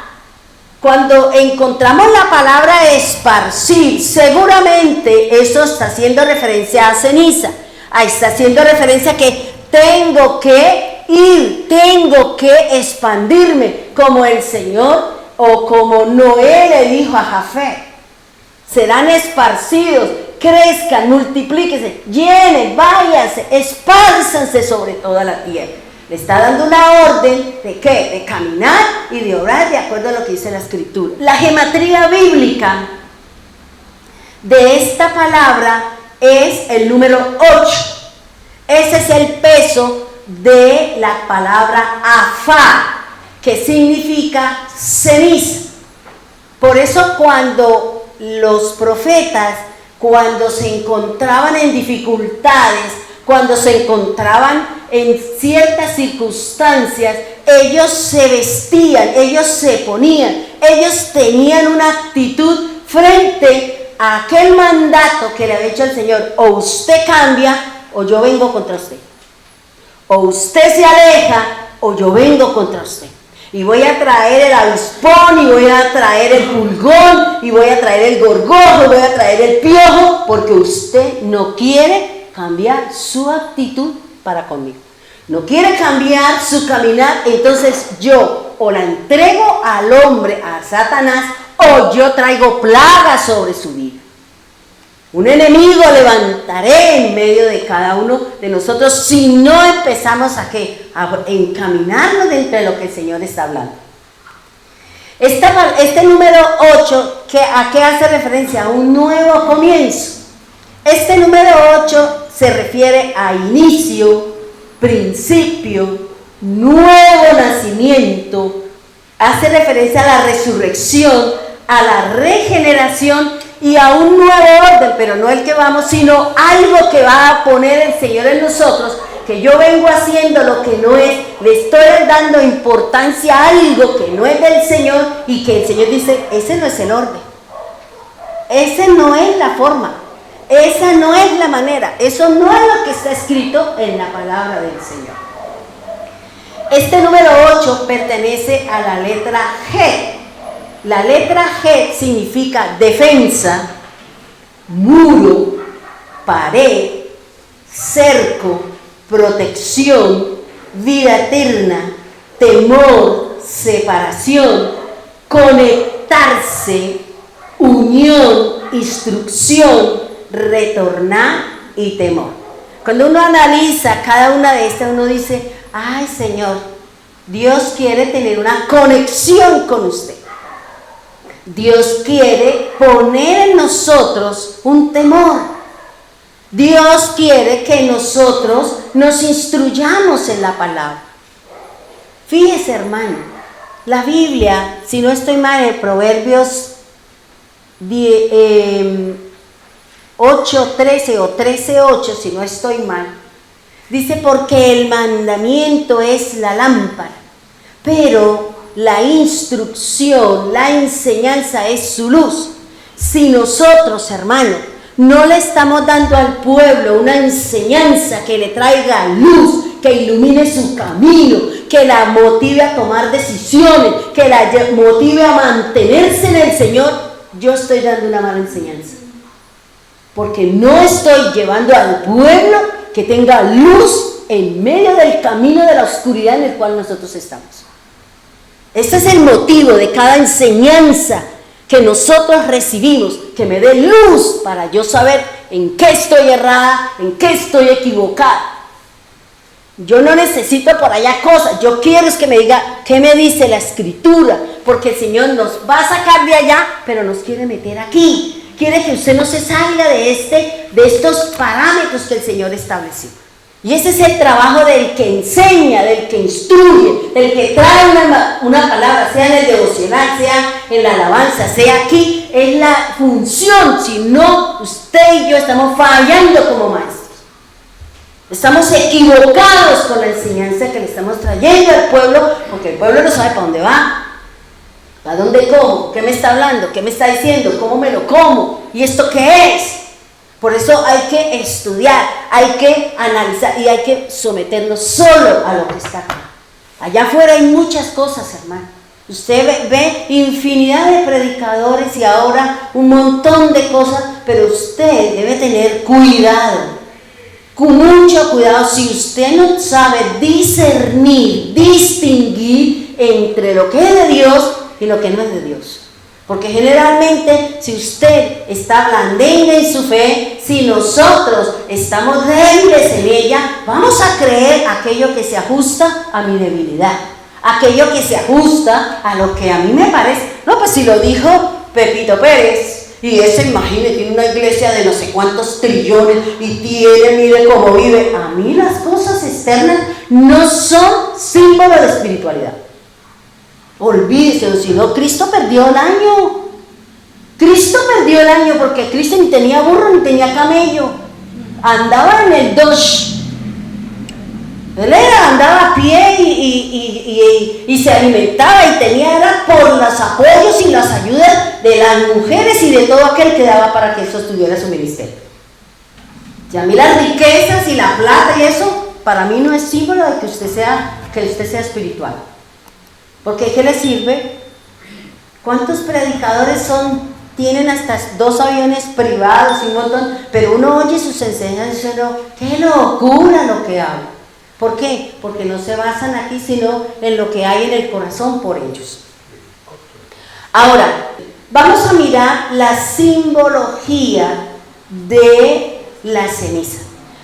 Cuando encontramos la palabra esparcir, seguramente eso está haciendo referencia a ceniza. Ahí está haciendo referencia a que tengo que ir, tengo que expandirme, como el Señor o como Noé le dijo a Jafet. Serán esparcidos, crezcan, multiplíquense, llenen, váyanse, espárzanse sobre toda la tierra. Le está dando una orden de ¿qué? De caminar y de obrar de acuerdo a lo que dice la Escritura. La gematría bíblica de esta palabra es el número 8. Ese es el peso de la palabra afar, que significa ceniza. Por eso cuando los profetas cuando se encontraban en dificultades, cuando se encontraban en ciertas circunstancias, ellos se vestían, ellos se ponían, ellos tenían una actitud frente a aquel mandato que le había hecho el Señor: o usted cambia o yo vengo contra usted, o usted se aleja o yo vengo contra usted. Y voy a traer el avispón, y voy a traer el pulgón, y voy a traer el gorgojo, y voy a traer el piojo, porque usted no quiere cambiar su actitud para conmigo. No quiere cambiar su caminar. Entonces yo o la entrego al hombre, a Satanás, o yo traigo plagas sobre su vida. Un enemigo levantaré en medio de cada uno de nosotros si no empezamos a encaminarnos dentro de lo que el Señor está hablando. Este número 8, ¿a qué hace referencia? A un nuevo comienzo. Este número 8 se refiere a inicio, principio, nuevo nacimiento. Hace referencia a la resurrección, a la regeneración y a un nuevo orden, pero no el que vamos, sino algo que va a poner el Señor en nosotros, que yo vengo haciendo lo que no es, le estoy dando importancia a algo que no es del Señor, y que el Señor dice: ese no es el orden, ese no es la forma, esa no es la manera, eso no es lo que está escrito en la palabra del Señor. Este número 8 pertenece a la letra G. La letra G significa defensa, muro, pared, cerco, protección, vida eterna, temor, separación, conectarse, unión, instrucción, retornar y temor. Cuando uno analiza cada una de estas, uno dice: ay, Señor, Dios quiere tener una conexión con usted. Dios quiere poner en nosotros un temor. Dios quiere que nosotros nos instruyamos en la palabra. Fíjese, hermano, la Biblia, si no estoy mal, en Proverbios 8:13 o 13:8, si no estoy mal, dice: porque el mandamiento es la lámpara, pero la instrucción, la enseñanza es su luz. Si nosotros, hermano, no le estamos dando al pueblo una enseñanza que le traiga luz, que ilumine su camino, que la motive a tomar decisiones, que la motive a mantenerse en el Señor, yo estoy dando una mala enseñanza, porque no estoy llevando al pueblo que tenga luz en medio del camino de la oscuridad en el cual nosotros estamos. Este es el motivo de cada enseñanza que nosotros recibimos, que me dé luz para yo saber en qué estoy errada, en qué estoy equivocada. Yo no necesito por allá cosas, yo quiero es que me diga qué me dice la Escritura, porque el Señor nos va a sacar de allá, pero nos quiere meter aquí. Quiere que usted no se salga de estos parámetros que el Señor estableció. Y ese es el trabajo del que enseña, del que instruye, del que trae una palabra, sea en el devocional, sea en la alabanza, sea aquí. Es la función. Si no, usted y yo estamos fallando como maestros. Estamos equivocados con la enseñanza que le estamos trayendo al pueblo, porque el pueblo no sabe para dónde va. ¿A dónde como? ¿Qué me está hablando? ¿Qué me está diciendo? ¿Cómo me lo como? ¿Y esto qué es? Por eso hay que estudiar, hay que analizar y hay que someternos solo a lo que está acá. Allá afuera hay muchas cosas, hermano. Usted ve infinidad de predicadores y ahora un montón de cosas, pero usted debe tener cuidado, con mucho cuidado. Si usted no sabe discernir, distinguir entre lo que es de Dios y lo que no es de Dios. Porque generalmente, si usted está blandenga en su fe, si nosotros estamos débiles en ella, vamos a creer aquello que se ajusta a mi debilidad, aquello que se ajusta a lo que a mí me parece. No, pues si lo dijo Pepito Pérez, y ese, imagínate, tiene una iglesia de no sé cuántos trillones, y mire cómo vive. A mí las cosas externas no son símbolo de espiritualidad. Olvídese, si no, Cristo perdió el año. Cristo perdió el año porque Cristo ni tenía burro ni tenía camello. Andaba en el Dodge. Él andaba a pie y se alimentaba y era por los apoyos y las ayudas de las mujeres y de todo aquel que daba para que eso estuviera su ministerio. Y a mí las riquezas y la plata y eso, para mí no es símbolo de que usted sea espiritual. Porque ¿qué le sirve? ¿Cuántos predicadores tienen hasta 2 aviones privados y un montón? Pero uno oye sus enseñanzas y dice, no, qué locura lo que habla. ¿Por qué? Porque no se basan aquí, sino en lo que hay en el corazón por ellos. Ahora, vamos a mirar la simbología de la ceniza.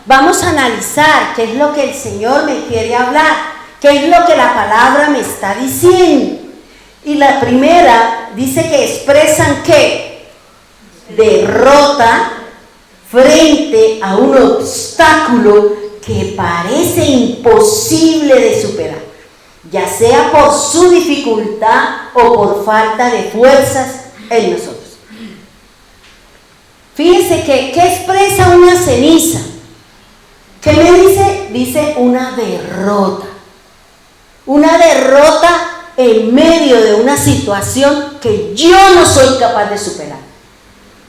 Vamos a analizar qué es lo que el Señor me quiere hablar, qué es lo que la palabra me está diciendo. Y la primera dice que expresan ¿qué? Derrota frente a un obstáculo que parece imposible de superar, ya sea por su dificultad o por falta de fuerzas en nosotros. Fíjense que ¿qué expresa una ceniza? ¿Qué me dice? Dice una derrota. Una derrota en medio de una situación que yo no soy capaz de superar.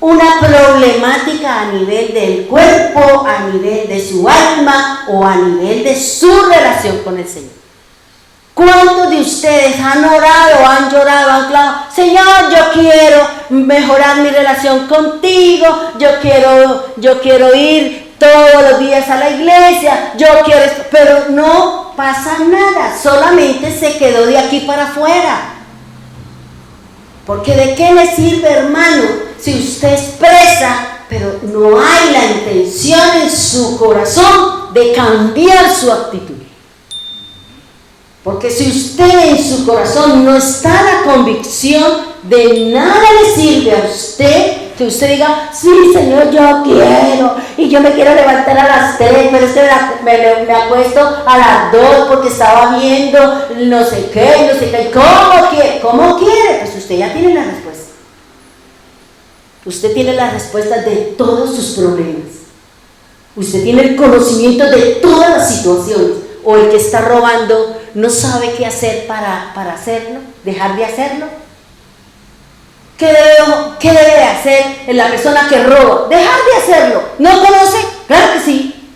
Una problemática a nivel del cuerpo, a nivel de su alma o a nivel de su relación con el Señor. ¿Cuántos de ustedes han orado, han llorado, han clamado? Señor, yo quiero mejorar mi relación contigo, yo quiero ir todos los días a la iglesia, yo quiero esto, pero no pasa nada, solamente se quedó de aquí para afuera. Porque ¿de qué le sirve, hermano, si usted expresa, pero no hay la intención en su corazón de cambiar su actitud? Porque si usted en su corazón no está la convicción, de nada le sirve a usted que usted diga, sí, Señor, yo quiero, y yo me quiero levantar a las 3, pero es que me acuesto a las 2 porque estaba viendo no sé qué, ¿cómo quiere? Pues usted ya tiene la respuesta. Usted tiene la respuesta de todos sus problemas. Usted tiene el conocimiento de todas las situaciones. O el que está robando no sabe qué hacer para hacerlo, dejar de hacerlo. ¿Qué debe de hacer la persona que roba? Dejar de hacerlo. ¿No conoce? Claro que sí.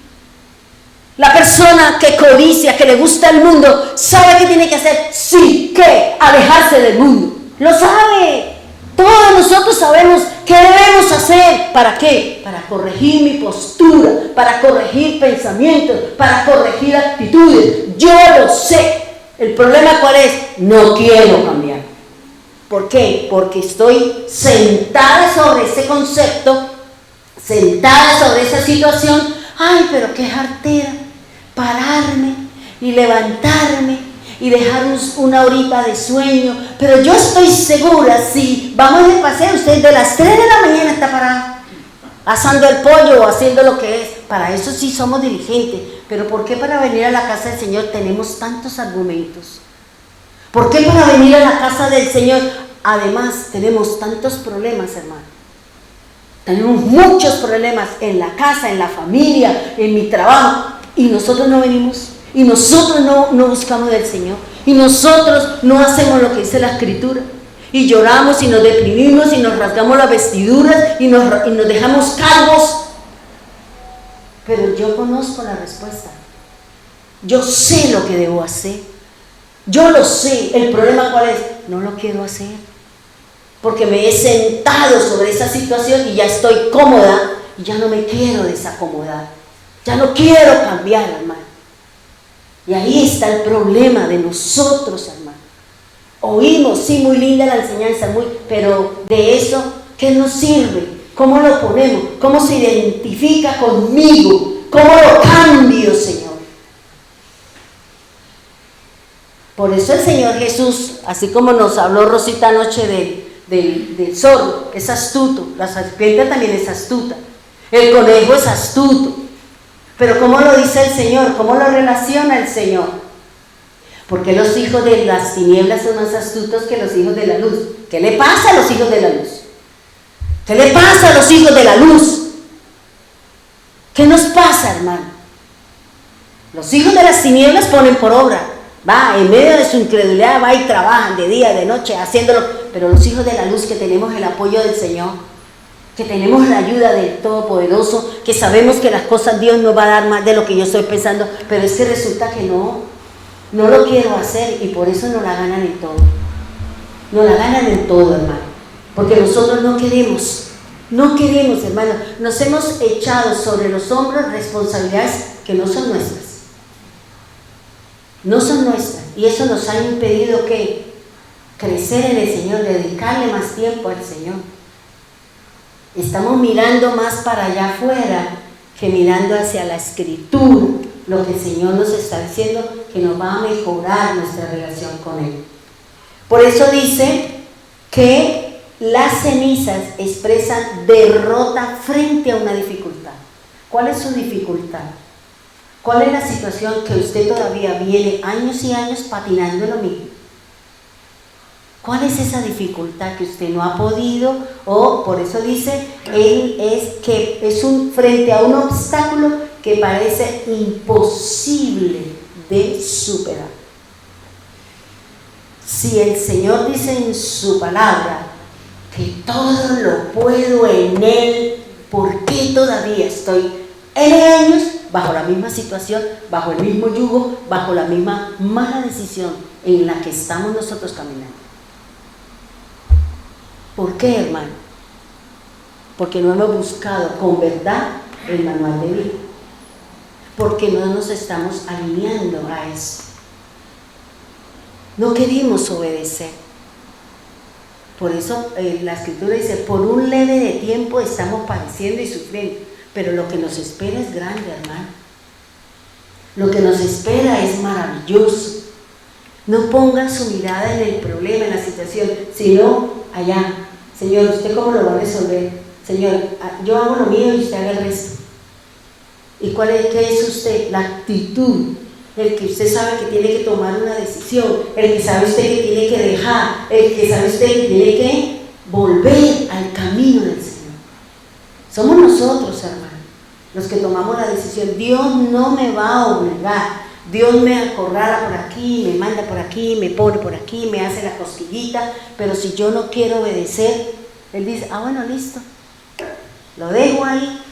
La persona que codicia, que le gusta el mundo, ¿sabe qué tiene que hacer? Sí, ¿qué? Alejarse del mundo. Lo sabe. Todos nosotros sabemos qué debemos hacer. ¿Para qué? Para corregir mi postura, para corregir pensamientos, para corregir actitudes. Yo lo sé. ¿El problema cuál es? No quiero cambiar. ¿Por qué? Porque estoy sentada sobre ese concepto, sentada sobre esa situación. Ay, pero qué jartera, pararme y levantarme y dejar una horita de sueño. Pero yo estoy segura, si vamos de paseo, usted de las 3 de la mañana está parado, asando el pollo o haciendo lo que es. Para eso sí somos diligentes. Pero ¿por qué para venir a la casa del Señor tenemos tantos argumentos? ¿Por qué para venir a la casa del Señor, además, tenemos tantos problemas, hermano? Tenemos muchos problemas en la casa, en la familia, en mi trabajo, y nosotros no venimos, y nosotros no buscamos del Señor, y nosotros no hacemos lo que dice la Escritura, y lloramos y nos deprimimos y nos rasgamos las vestiduras y nos dejamos calvos. Pero yo conozco la respuesta. Yo sé lo que debo hacer. Yo lo sé. ¿El problema cuál es? No lo quiero hacer. Porque me he sentado sobre esa situación y ya estoy cómoda y ya no me quiero desacomodar. Ya no quiero cambiar, hermano. Y ahí está el problema de nosotros, hermano. Oímos, sí, muy linda la enseñanza, pero de eso, ¿qué nos sirve? ¿Cómo lo ponemos? ¿Cómo se identifica conmigo? ¿Cómo lo cambio, Señor? Por eso el Señor Jesús, así como nos habló Rosita anoche del zorro, es astuto. La serpiente también es astuta. El conejo es astuto. Pero ¿cómo lo dice el Señor? ¿Cómo lo relaciona el Señor? Porque los hijos de las tinieblas son más astutos que los hijos de la luz. ¿Qué le pasa a los hijos de la luz? ¿Qué le pasa a los hijos de la luz? ¿Qué nos pasa, hermano? Los hijos de las tinieblas ponen por obra, va, en medio de su incredulidad, va y trabajan de día, de noche, haciéndolo, pero los hijos de la luz que tenemos el apoyo del Señor, que tenemos la ayuda del Todopoderoso, que sabemos que las cosas Dios nos va a dar más de lo que yo estoy pensando, pero es que resulta que no lo quiero hacer y por eso no la ganan en todo. No la ganan en todo, hermano, porque nosotros no queremos, hermano, nos hemos echado sobre los hombros responsabilidades que no son nuestras. No son nuestras, y eso nos ha impedido que crecer en el Señor, dedicarle más tiempo al Señor. Estamos mirando más para allá afuera que mirando hacia la Escritura, lo que el Señor nos está diciendo que nos va a mejorar nuestra relación con Él. Por eso dice que las cenizas expresan derrota frente a una dificultad. ¿Cuál es su dificultad? ¿Cuál es la situación que usted todavía viene años y años patinando en lo mismo? ¿Cuál es esa dificultad que usted no ha podido? O por eso dice, él es frente a un obstáculo que parece imposible de superar. Si el Señor dice en su palabra que todo lo puedo en Él, ¿por qué todavía estoy N años bajo la misma situación, bajo el mismo yugo, bajo la misma mala decisión en la que estamos nosotros caminando? ¿Por qué, hermano? Porque no hemos buscado con verdad el manual de vida. Porque no nos estamos alineando a eso. No queremos obedecer. Por eso la Escritura dice, por un leve de tiempo estamos padeciendo y sufriendo, pero lo que nos espera es grande, hermano. Lo que nos espera es maravilloso. No ponga su mirada en el problema, en la situación, sino allá. Señor, ¿usted cómo lo va a resolver? Señor, yo hago lo mío y usted haga el resto. ¿Y qué es usted? La actitud. El que usted sabe que tiene que tomar una decisión, el que sabe usted que tiene que dejar, el que sabe usted que tiene que volver al camino del Señor. Somos nosotros, hermano, los que tomamos la decisión. Dios no me va a obligar. Dios me acorrala por aquí, me manda por aquí, me pone por aquí, me hace la cosquillita, pero si yo no quiero obedecer, Él dice, bueno, listo, lo dejo ahí.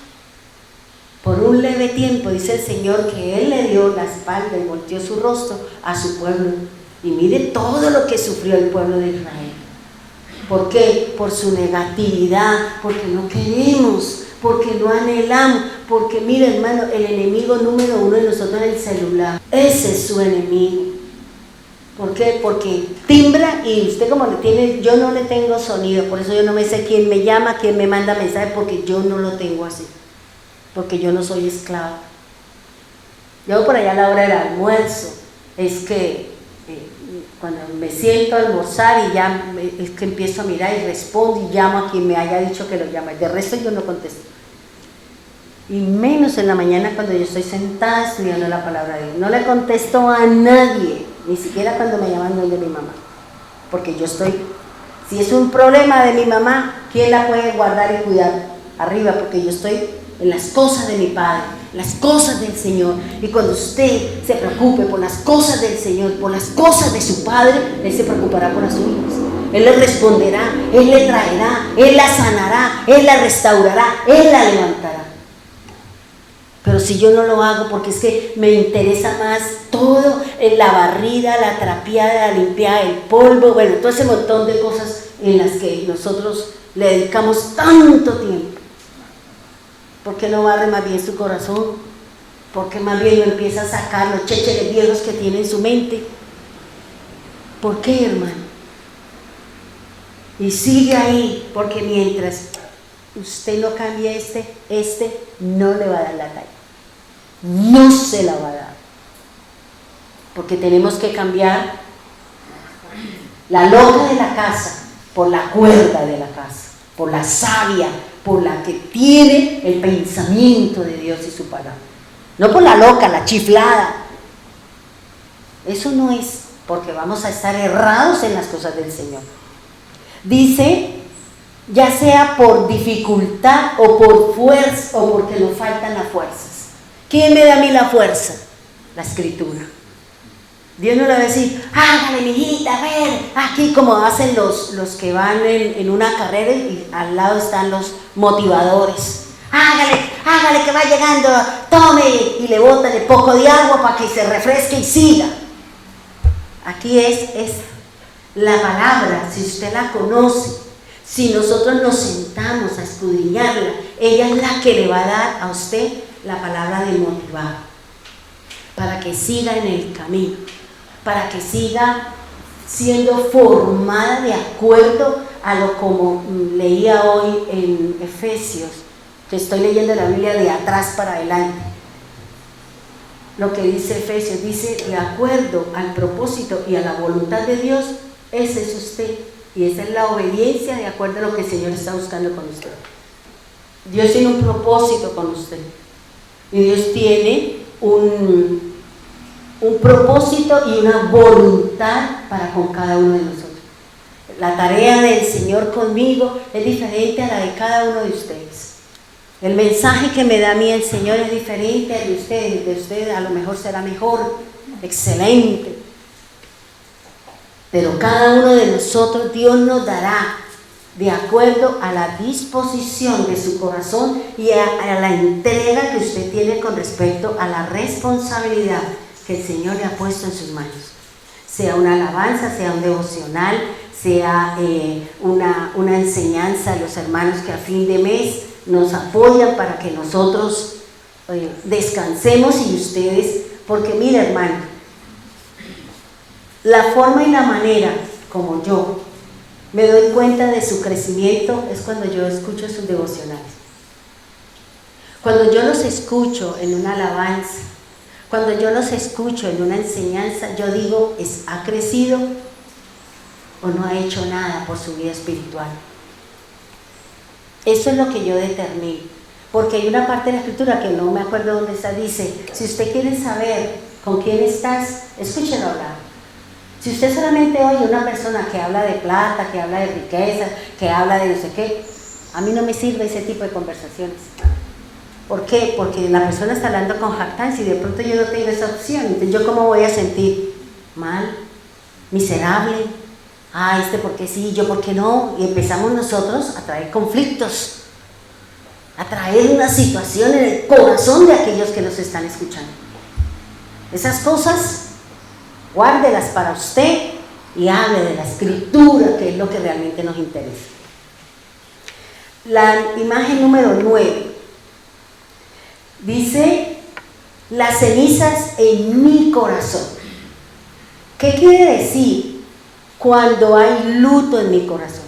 Por un leve tiempo, dice el Señor, que Él le dio la espalda y volteó su rostro a su pueblo. Y mire todo lo que sufrió el pueblo de Israel. ¿Por qué? Por su negatividad, porque no queremos, porque no anhelamos, porque mire, hermano, el enemigo número uno de nosotros es el celular. Ese es su enemigo. ¿Por qué? Porque timbra y usted como le tiene, yo no le tengo sonido, por eso yo no me sé quién me llama, quién me manda mensaje, porque yo no lo tengo así. Porque yo no soy esclavo. Yo por allá a la hora del almuerzo, es que cuando me siento a almorzar y ya es que empiezo a mirar y respondo y llamo a quien me haya dicho que lo llame. De resto yo no contesto. Y menos en la mañana cuando yo estoy sentada estudiando la palabra de Dios. No le contesto a nadie, ni siquiera cuando me llaman de mi mamá. Porque yo estoy, si es un problema de mi mamá, ¿quién la puede guardar y cuidar? Arriba, porque yo estoy en las cosas de mi Padre, las cosas del Señor. Y cuando usted se preocupe por las cosas del Señor, por las cosas de su Padre, Él se preocupará por las suyas. Él le responderá, Él le traerá, Él la sanará, Él la restaurará, Él la levantará. Pero si yo no lo hago porque es que me interesa más todo, la barrida, la trapeada, la limpiada, el polvo, bueno, todo ese montón de cosas en las que nosotros le dedicamos tanto tiempo. ¿Por qué no barre más bien su corazón? ¿Por qué más bien no empieza a sacar los chécheres viejos que tiene en su mente? ¿Por qué, hermano? Y sigue ahí, porque mientras usted no cambie este no le va a dar la talla. No se la va a dar. Porque tenemos que cambiar la loca de la casa por la cuerda de la casa, por la sabia, por la que tiene el pensamiento de Dios y su palabra. No por la loca, la chiflada. Eso no es, porque vamos a estar errados en las cosas del Señor. Dice ya sea por dificultad o por fuerza o porque nos faltan las fuerzas. ¿Quién me da a mí la fuerza? La Escritura. Dios no le va a decir, hágale, mijita, a ver, aquí como hacen los que van en una carrera y al lado están los motivadores. Hágale que va llegando, tome y le botan el poco de agua para que se refresque y siga. Aquí es la palabra, si usted la conoce, si nosotros nos sentamos a escudriñarla, ella es la que le va a dar a usted la palabra de motivar, para que siga en el camino, para que siga siendo formada de acuerdo a lo como leía hoy en Efesios, que estoy leyendo la Biblia de atrás para adelante. Lo que dice Efesios, dice, de acuerdo al propósito y a la voluntad de Dios, ese es usted. Y esa es la obediencia de acuerdo a lo que el Señor está buscando con usted. Dios tiene un propósito con usted. Y Dios tiene un propósito y una voluntad para con cada uno de nosotros. La tarea del Señor conmigo es diferente a la de cada uno de ustedes. El mensaje que me da a mí el Señor es diferente al de ustedes. De ustedes a lo mejor será mejor, excelente. Pero cada uno de nosotros Dios nos dará de acuerdo a la disposición de su corazón y a la entrega que usted tiene con respecto a la responsabilidad que el Señor le ha puesto en sus manos. Sea una alabanza, sea un devocional, sea una enseñanza a los hermanos que a fin de mes nos apoyan para que nosotros descansemos y ustedes, porque mira hermano, la forma y la manera como yo me doy cuenta de su crecimiento es cuando yo escucho sus devocionales. Cuando yo los escucho en una alabanza, cuando yo los escucho en una enseñanza, yo digo, ¿ha crecido o no ha hecho nada por su vida espiritual? Eso es lo que yo determino, porque hay una parte de la Escritura que no me acuerdo dónde está, dice, si usted quiere saber con quién estás, escúchelo hablar. Si usted solamente oye una persona que habla de plata, que habla de riqueza, que habla de no sé qué, a mí no me sirve ese tipo de conversaciones. ¿Por qué? Porque la persona está hablando con jactancia y de pronto yo no tengo esa opción. Entonces, ¿yo cómo voy a sentir? Mal, miserable. ¿Por qué sí? ¿Yo por qué no? Y empezamos nosotros a traer conflictos, a traer una situación en el corazón de aquellos que nos están escuchando. Esas cosas, guárdelas para usted y hable de la Escritura, que es lo que realmente nos interesa. La imagen número 9 dice, las cenizas en mi corazón. ¿Qué quiere decir? Cuando hay luto en mi corazón,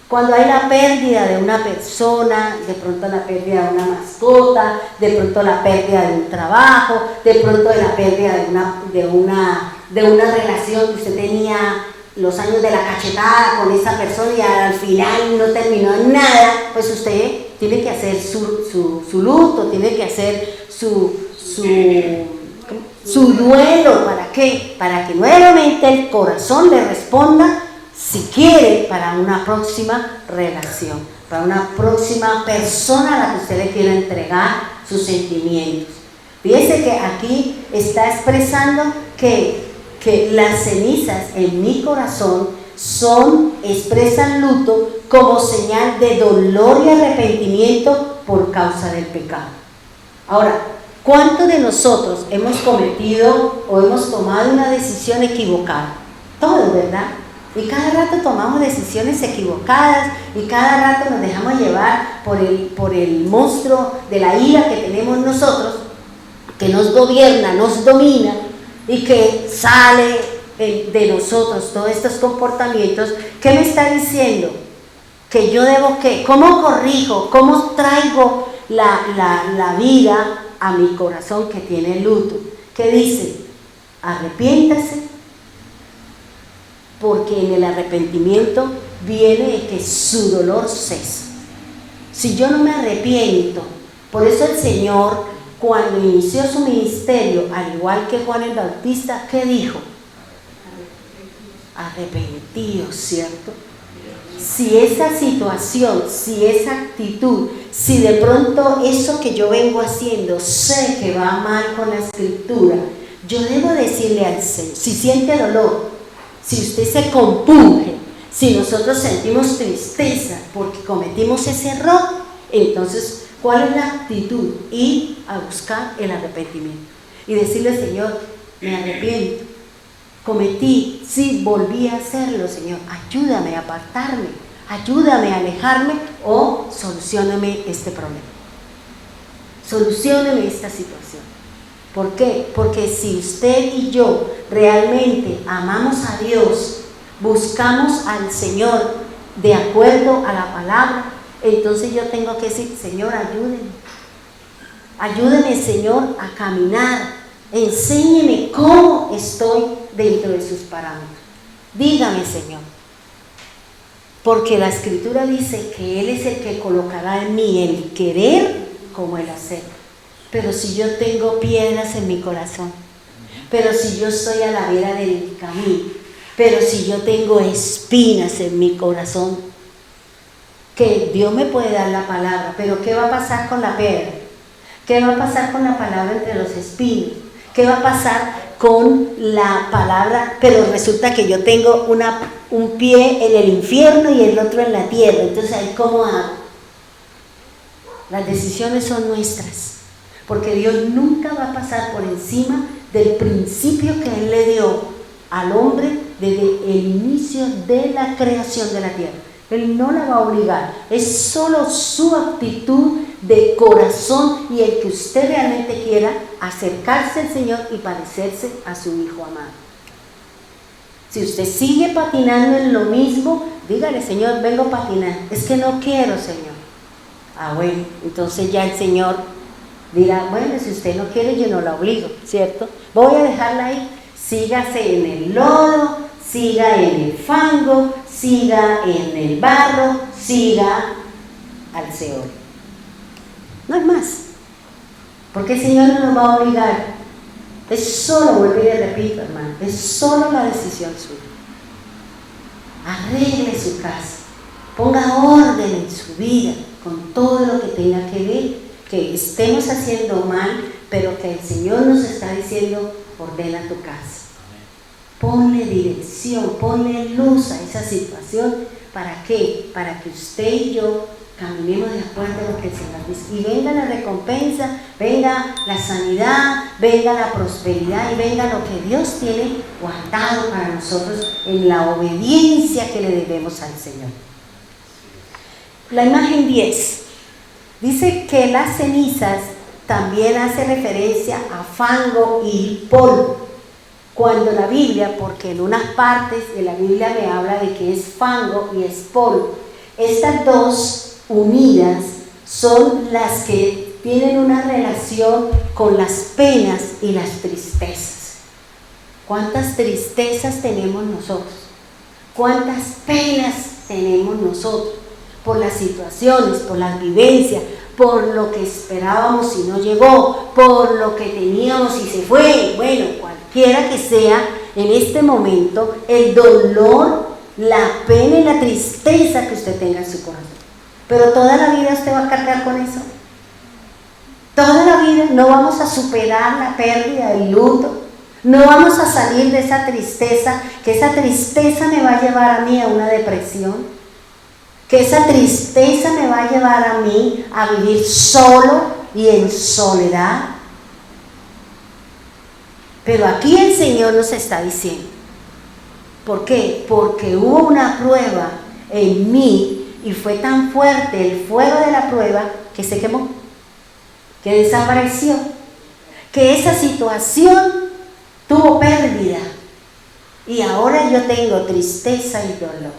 cuando hay la pérdida de una persona, de pronto la pérdida de una mascota, de pronto la pérdida de un trabajo, de pronto la pérdida de una relación que usted tenía los años de la cachetada con esa persona y al final no terminó en nada, pues usted tiene que hacer su luto, tiene que hacer su duelo. ¿Para qué? Para que nuevamente el corazón le responda si quiere para una próxima relación, para una próxima persona a la que usted le quiera entregar sus sentimientos. Fíjese que aquí está expresando que las cenizas en mi corazón expresan luto como señal de dolor y arrepentimiento por causa del pecado. Ahora, ¿cuántos de nosotros hemos cometido o hemos tomado una decisión equivocada? Todos, ¿verdad? Y cada rato tomamos decisiones equivocadas y cada rato nos dejamos llevar por el monstruo de la ira que tenemos nosotros, que nos gobierna, nos domina y que sale de nosotros todos estos comportamientos. ¿Qué me está diciendo? Que yo debo ¿qué? ¿Cómo corrijo? ¿Cómo traigo la vida a mi corazón que tiene luto? ¿Qué dice? Arrepiéntase, porque en el arrepentimiento viene que su dolor cesa. Si yo no me arrepiento, por eso el Señor, cuando inició su ministerio, al igual que Juan el Bautista, ¿qué dijo? Arrepentidos, ¿cierto? si esa situación, si esa actitud, si de pronto eso que yo vengo haciendo sé que va mal con la escritura, yo debo decirle al Señor, si siente dolor, si usted se compunge, si nosotros sentimos tristeza porque cometimos ese error, entonces, ¿cuál es la actitud? Ir a buscar el arrepentimiento y decirle, Señor, me arrepiento, cometí, sí, volví a hacerlo, Señor, ayúdame a apartarme, ayúdame a alejarme o solucióname este problema, solucióname esta situación. ¿Por qué? Porque si usted y yo realmente amamos a Dios, buscamos al Señor de acuerdo a la palabra, entonces yo tengo que decir, Señor, ayúdeme, Señor, a caminar, enséñeme cómo estoy dentro de sus parámetros. Dígame, Señor, porque la Escritura dice que Él es el que colocará en mí el querer como el hacer. Pero si yo tengo piedras en mi corazón, pero si yo estoy a la vera del camino, pero si yo tengo espinas en mi corazón, que Dios me puede dar la palabra, pero ¿qué va a pasar con la piedra? ¿Qué va a pasar con la palabra entre los espinos? ¿Qué va a pasar con la palabra? Pero resulta que yo tengo un pie en el infierno y el otro en la tierra, entonces ahí ¿cómo hago? Las decisiones son nuestras, porque Dios nunca va a pasar por encima del principio que Él le dio al hombre desde el inicio de la creación de la tierra. Él no la va a obligar, es solo su actitud de corazón y el que usted realmente quiera acercarse al Señor y parecerse a su Hijo amado. Si usted sigue patinando en lo mismo, dígale, Señor, vengo a patinar, es que no quiero, Señor. Ah, bueno, entonces ya el Señor dirá, bueno, si usted no quiere, yo no la obligo, ¿cierto? Voy a dejarla ahí, sígase en el lodo, siga en el fango, siga en el barro, siga al Seol. No es más, porque el Señor no nos va a obligar. Es solo, vuelvo y le repito, hermano, es solo la decisión suya. Arregle su casa, ponga orden en su vida con todo lo que tenga que ver, que estemos haciendo mal, pero que el Señor nos está diciendo, ordena tu casa. Ponle dirección, ponle luz a esa situación. ¿Para qué? Para que usted y yo caminemos de acuerdo a lo que el Señor dice. Y venga la recompensa, venga la sanidad, venga la prosperidad y venga lo que Dios tiene guardado para nosotros en la obediencia que le debemos al Señor. La imagen 10 dice que las cenizas también hace referencia a fango y polvo. Cuando la Biblia, porque en unas partes de la Biblia me habla de que es fango y es polvo, estas dos unidas son las que tienen una relación con las penas y las tristezas. ¿Cuántas tristezas tenemos nosotros? ¿Cuántas penas tenemos nosotros? Por las situaciones, por las vivencias, por lo que esperábamos y no llegó, por lo que teníamos y se fue. Bueno, cualquiera que sea en este momento el dolor, la pena y la tristeza que usted tenga en su corazón. Pero toda la vida usted va a cargar con eso. Toda la vida no vamos a superar la pérdida, el luto. No vamos a salir de esa tristeza, que esa tristeza me va a llevar a mí a una depresión. Que esa tristeza me va a llevar a mí a vivir solo y en soledad. Pero aquí el Señor nos está diciendo, ¿por qué? Porque hubo una prueba en mí y fue tan fuerte el fuego de la prueba que se quemó, que desapareció, que esa situación tuvo pérdida y ahora yo tengo tristeza y dolor.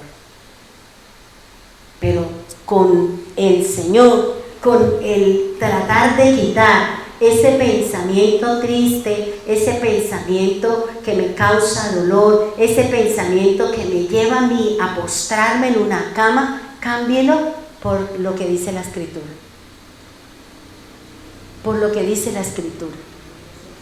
Pero con el Señor, con el tratar de quitar ese pensamiento triste, ese pensamiento que me causa dolor, ese pensamiento que me lleva a mí a postrarme en una cama, cámbielo por lo que dice la Escritura. Por lo que dice la Escritura.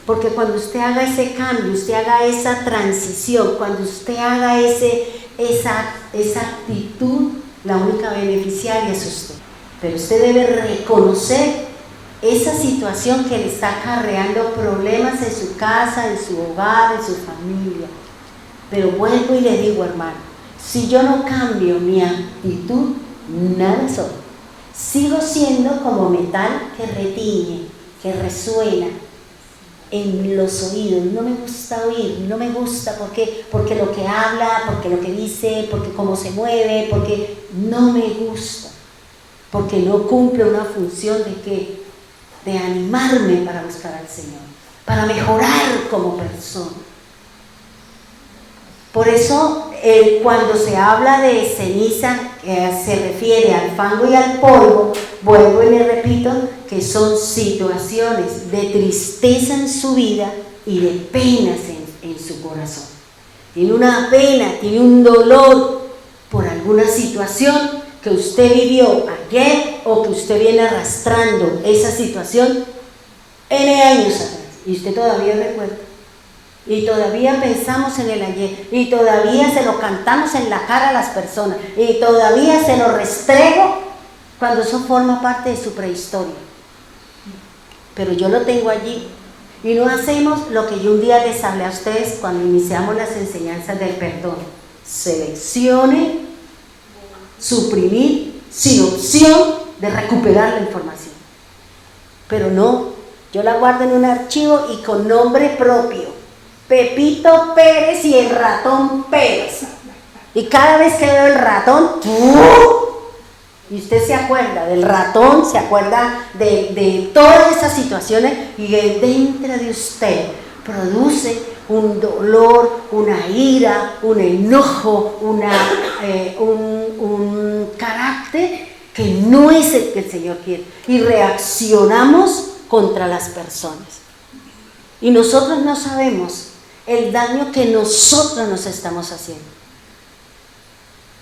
Porque cuando usted haga ese cambio, usted haga esa transición, cuando usted haga esa actitud la única beneficiaria es usted. Pero usted debe reconocer esa situación que le está acarreando problemas en su casa, en su hogar, en su familia. Pero vuelvo y le digo, hermano, si yo no cambio mi actitud, nada soy. Sigo siendo como metal que retiñe, que resuena en los oídos. No me gusta oír, no me gusta porque lo que habla, porque lo que dice, porque cómo se mueve, porque no me gusta, porque no cumple una función de ¿qué? De animarme para buscar al Señor, para mejorar como persona. Por eso cuando se habla de ceniza, se refiere al fango y al polvo. Vuelvo y le repito que son situaciones de tristeza en su vida y de penas en su corazón. Tiene una pena, tiene un dolor por alguna situación que usted vivió ayer o que usted viene arrastrando esa situación N años atrás y usted todavía recuerda. Y todavía pensamos en el ayer, y todavía se lo cantamos en la cara a las personas, y todavía se lo restrego cuando eso forma parte de su prehistoria. Pero yo lo tengo allí, y no hacemos lo que yo un día les hablé a ustedes cuando iniciamos las enseñanzas del perdón. Seleccione, suprimir, sin opción de recuperar la información. Pero no, yo la guardo en un archivo y con nombre propio. Pepito Pérez y el ratón Pérez. Y cada vez que veo el ratón, y usted se acuerda del ratón, se acuerda de todas esas situaciones, y dentro de usted produce un dolor, una ira, un enojo, un carácter que no es el que el Señor quiere. Y reaccionamos contra las personas. Y nosotros no sabemos el daño que nosotros nos estamos haciendo.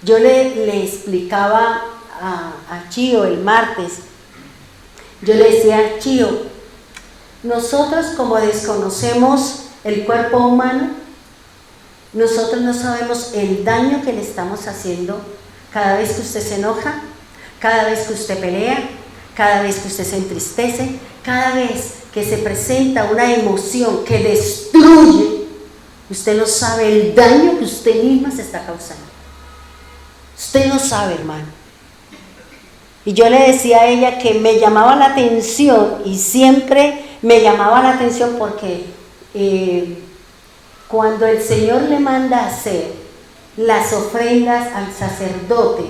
Yo le explicaba a Chío el martes, yo le decía a Chío, nosotros como desconocemos el cuerpo humano, nosotros no sabemos el daño que le estamos haciendo cada vez que usted se enoja, cada vez que usted pelea, cada vez que usted se entristece, cada vez que se presenta una emoción que destruye. Usted no sabe el daño que usted misma se está causando. Usted no sabe, hermano. Y yo le decía a ella que me llamaba la atención, y siempre me llamaba la atención porque cuando el Señor le manda a hacer las ofrendas al sacerdote,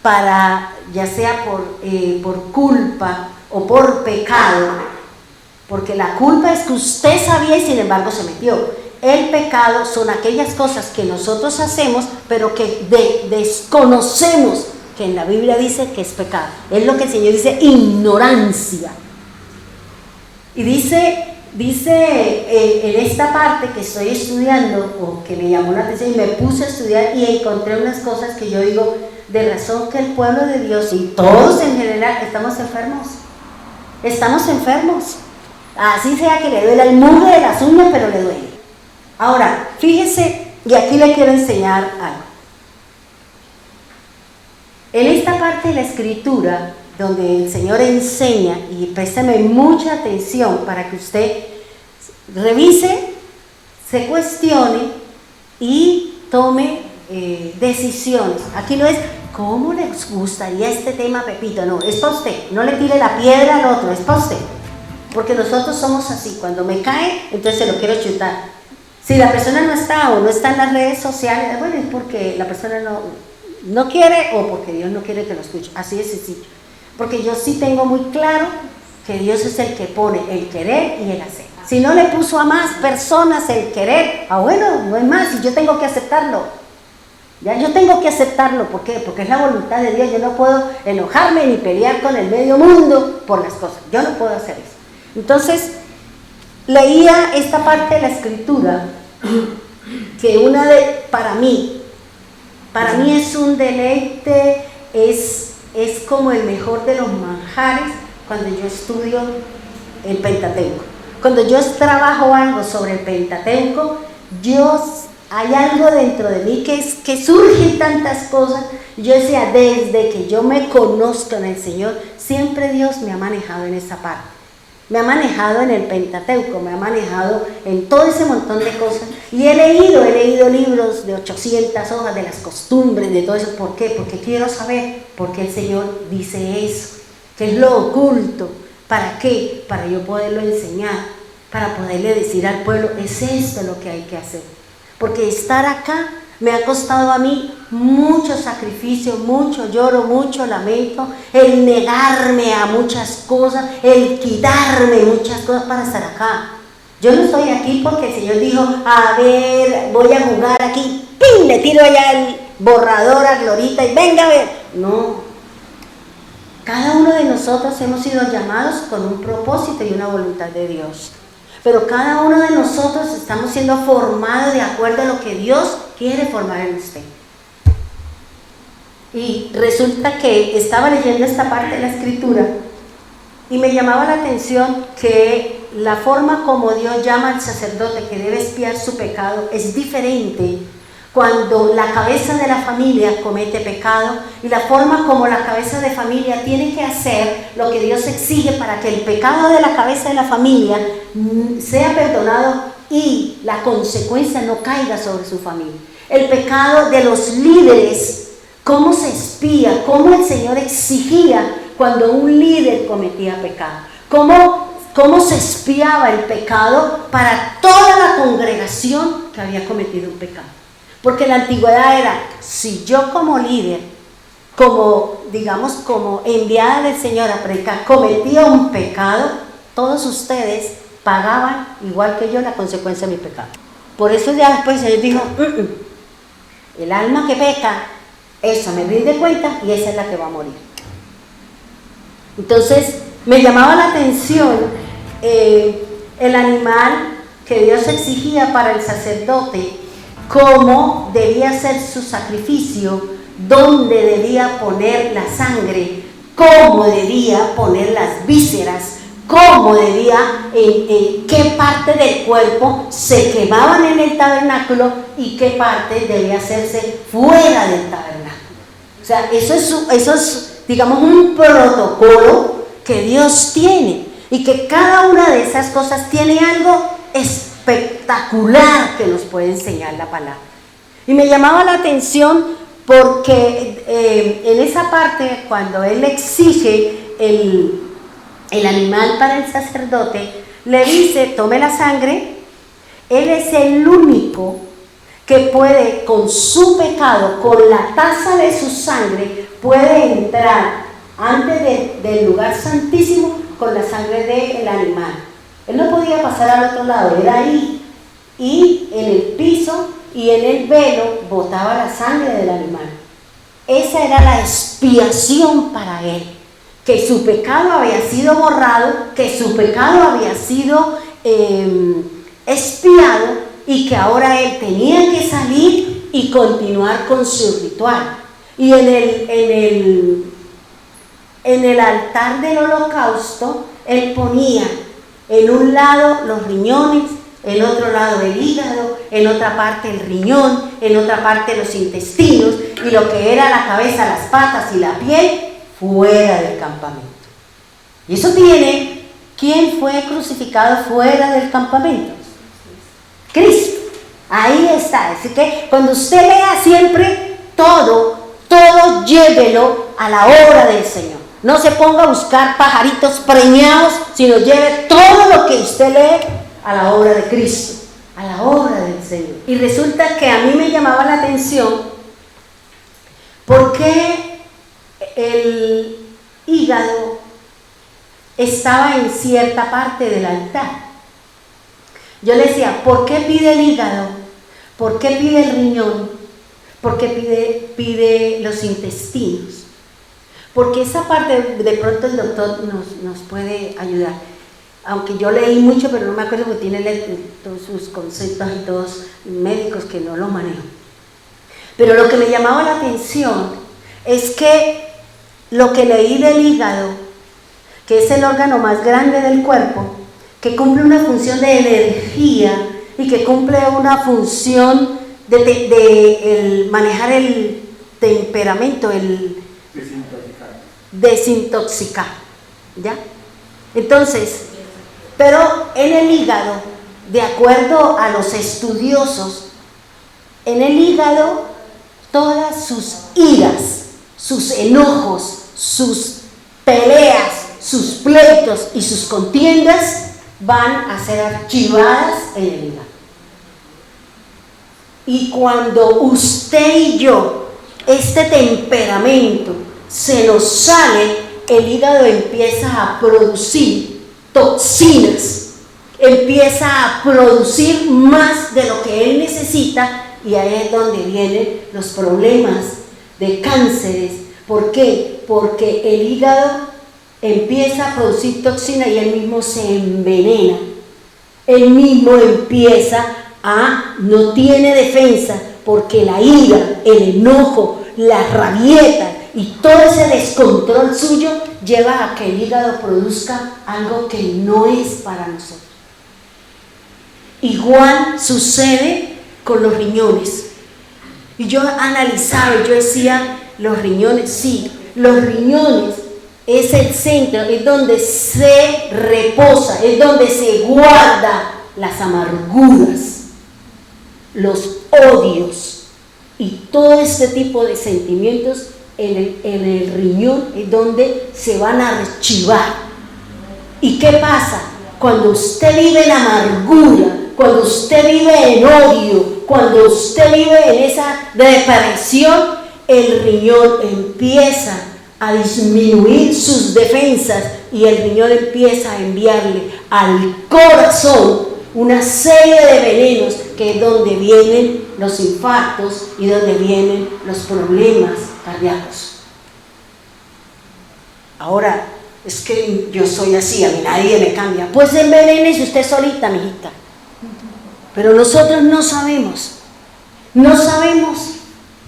para, ya sea por culpa o por pecado, porque la culpa es que usted sabía y sin embargo se metió. El pecado son aquellas cosas que nosotros hacemos, pero que desconocemos que en la Biblia dice que es pecado. Es lo que el Señor dice, ignorancia. Y dice en esta parte que estoy estudiando, o que me llamó la atención, y me puse a estudiar y encontré unas cosas que yo digo, de razón que el pueblo de Dios, y todos en general, estamos enfermos. Estamos enfermos. Así sea que le duela el mugre de las uñas, pero le duele. Ahora, fíjese, y aquí le quiero enseñar algo. En esta parte de la escritura, donde el Señor enseña, y présteme mucha atención para que usted revise, se cuestione y tome decisiones. Aquí no es, ¿cómo les gustaría este tema, Pepito? No, es para usted. No le tire la piedra al otro, es para usted. Porque nosotros somos así, cuando me cae, entonces se lo quiero chutar. Si la persona no está o no está en las redes sociales, bueno, es porque la persona no quiere o porque Dios no quiere que lo escuche. Así de sencillo. Porque yo sí tengo muy claro que Dios es el que pone el querer y el hacer. Si no le puso a más personas el querer, bueno, no es más, y yo tengo que aceptarlo. Ya yo tengo que aceptarlo. ¿Por qué? Porque es la voluntad de Dios. Yo no puedo enojarme ni pelear con el medio mundo por las cosas. Yo no puedo hacer eso. Entonces, leía esta parte de la escritura que para mí es un deleite, es como el mejor de los manjares cuando yo estudio el Pentateuco. Cuando yo trabajo algo sobre el Pentateuco, yo hay algo dentro de mí que surgen tantas cosas. Yo decía, desde que yo me conozco en el Señor, siempre Dios me ha manejado en esa parte. Me ha manejado en el Pentateuco, me ha manejado en todo ese montón de cosas. Y he leído libros de 800 hojas de las costumbres, de todo eso. ¿Por qué? Porque quiero saber por qué el Señor dice eso, que es lo oculto. ¿Para qué? Para yo poderlo enseñar, para poderle decir al pueblo, es esto lo que hay que hacer. Porque estar acá me ha costado a mí mucho sacrificio, mucho lloro, mucho lamento, el negarme a muchas cosas, el quitarme muchas cosas para estar acá. Yo no estoy aquí porque el Señor dijo, a ver, voy a jugar aquí, ¡pim!, le tiro allá el borrador a Glorita y venga a ver. No, cada uno de nosotros hemos sido llamados con un propósito y una voluntad de Dios. Pero cada uno de nosotros estamos siendo formados de acuerdo a lo que Dios quiere formar en usted. Y resulta que estaba leyendo esta parte de la Escritura y me llamaba la atención que la forma como Dios llama al sacerdote que debe expiar su pecado es diferente cuando la cabeza de la familia comete pecado, y la forma como la cabeza de familia tiene que hacer lo que Dios exige para que el pecado de la cabeza de la familia sea perdonado y la consecuencia no caiga sobre su familia. El pecado de los líderes, cómo se expía, cómo el Señor exigía cuando un líder cometía pecado, cómo se expiaba el pecado para toda la congregación que había cometido un pecado. Porque la antigüedad era, si yo como líder, como enviada del Señor a predicar, cometía un pecado, todos ustedes pagaban, igual que yo, la consecuencia de mi pecado. Por eso ya después el Señor dijo, el alma que peca, esa me rinde cuenta y esa es la que va a morir. Entonces, me llamaba la atención el animal que Dios exigía para el sacerdote, cómo debía ser su sacrificio, dónde debía poner la sangre, cómo debía poner las vísceras, cómo debía, qué parte del cuerpo se quemaban en el tabernáculo y qué parte debía hacerse fuera del tabernáculo. O sea, eso es, digamos, un protocolo que Dios tiene, y que cada una de esas cosas tiene algo espectacular que nos puede enseñar la palabra. Y me llamaba la atención porque en esa parte, cuando él exige el animal para el sacerdote, le dice, tome la sangre. Él es el único que puede, con su pecado, con la taza de su sangre, puede entrar antes del lugar santísimo con la sangre del animal. Él no podía pasar al otro lado, era ahí, y en el piso y en el velo botaba la sangre del animal. Esa era la expiación para él, que su pecado había sido borrado, que su pecado había sido expiado, y que ahora él tenía que salir y continuar con su ritual. Y en el altar del holocausto, él ponía en un lado los riñones, en otro lado el hígado, en otra parte el riñón, en otra parte los intestinos, y lo que era la cabeza, las patas y la piel, fuera del campamento. Y eso tiene, ¿quién fue crucificado fuera del campamento? Cristo. Ahí está. Así que cuando usted lea siempre todo llévelo a la obra del Señor. No se ponga a buscar pajaritos preñados, sino lleve todo lo que usted lee a la obra de Cristo, a la obra del Señor. Y resulta que a mí me llamaba la atención porque el hígado estaba en cierta parte del altar. Yo le decía, ¿por qué pide el hígado? ¿Por qué pide el riñón? ¿Por qué pide los intestinos? Porque esa parte de pronto el doctor nos puede ayudar. Aunque yo leí mucho, pero no me acuerdo porque tiene todos sus conceptos y todos médicos que no lo manejo. Pero lo que me llamaba la atención es que lo que leí del hígado, que es el órgano más grande del cuerpo, que cumple una función de energía y que cumple una función de manejar el temperamento, el desintoxicar, ¿ya? Entonces, pero en el hígado, de acuerdo a los estudiosos, en el hígado todas sus iras, sus enojos, sus peleas, sus pleitos y sus contiendas van a ser archivadas en el hígado. Y cuando usted y yo, este temperamento se nos sale, el hígado empieza a producir toxinas, empieza a producir más de lo que él necesita, y ahí es donde vienen los problemas de cánceres. ¿Por qué? Porque el hígado empieza a producir toxina y él mismo se envenena. Él mismo empieza no tiene defensa, porque la ira, el enojo, la rabieta y todo ese descontrol suyo lleva a que el hígado produzca algo que no es para nosotros. Igual sucede con los riñones. Y yo analizaba y yo decía, los riñones, sí, los riñones es el centro, es donde se reposa, es donde se guarda las amarguras, los odios y todo este tipo de sentimientos. En el riñón es donde se van a archivar. ¿Y qué pasa? Cuando usted vive en amargura, cuando usted vive en odio, cuando usted vive en esa depresión, el riñón empieza a disminuir sus defensas y el riñón empieza a enviarle al corazón una serie de venenos, que es donde vienen los infartos y donde vienen los problemas cardíacos. Ahora, es que yo soy así, a mí nadie me cambia. Pues envenénese usted solita, mijita. Pero nosotros no sabemos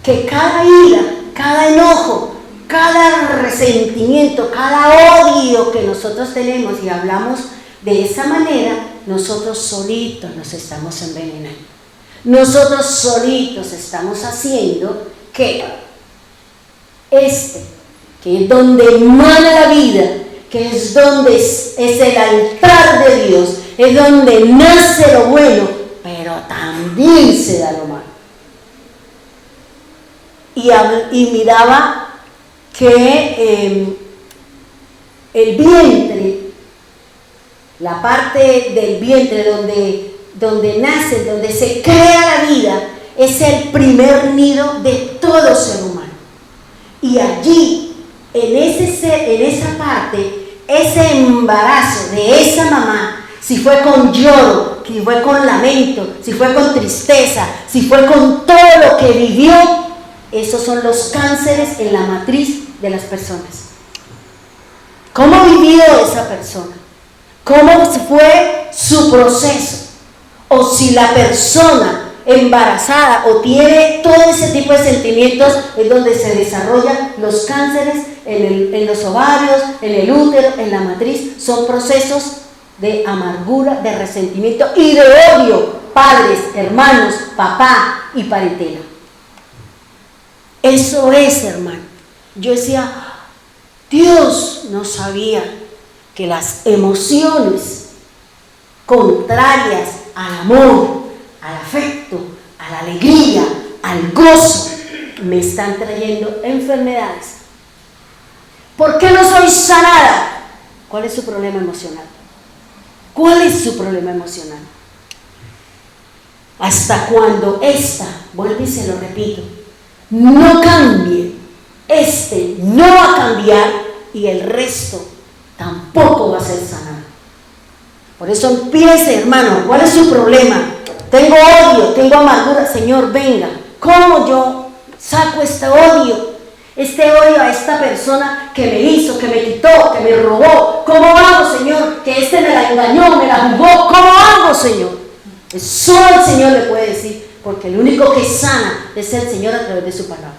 que cada ira, cada enojo, cada resentimiento, cada odio que nosotros tenemos y hablamos de esa manera, nosotros solitos nos estamos envenenando. Nosotros solitos estamos haciendo que que es donde emana la vida, que es donde es el altar de Dios, es donde nace lo bueno, pero también se da lo malo. Y miraba que el vientre, la parte del vientre donde nace, donde se crea la vida, es el primer nido de todo ser humano. Y allí, en esa parte, ese embarazo de esa mamá, si fue con lloro, si fue con lamento, si fue con tristeza, si fue con todo lo que vivió, esos son los cánceres en la matriz de las personas. ¿Cómo vivió esa persona? ¿Cómo fue su proceso? O si la persona embarazada o tiene todo ese tipo de sentimientos, es donde se desarrollan los cánceres en los ovarios, en el útero, en la matriz. Son procesos de amargura, de resentimiento y de odio, padres, hermanos, papá y parentela. Eso es, hermano. Yo decía, Dios no sabía que las emociones contrarias al amor, al afecto, a la alegría, al gozo, me están trayendo enfermedades. ¿Por qué no soy sanada? ¿Cuál es su problema emocional? ¿Cuál es su problema emocional? Hasta cuando vuelvo y se lo repito, no cambie, no va a cambiar y el resto tampoco va a ser sanado. Por eso empiece, hermano, ¿cuál es su problema? Tengo odio, tengo amargura. Señor, venga, ¿cómo yo saco este odio a esta persona que me hizo, que me quitó, que me robó? ¿Cómo hago, Señor? Que me la engañó, me la jugó. ¿Cómo hago, Señor? Solo el Señor le puede decir, porque el único que sana es el Señor a través de su palabra.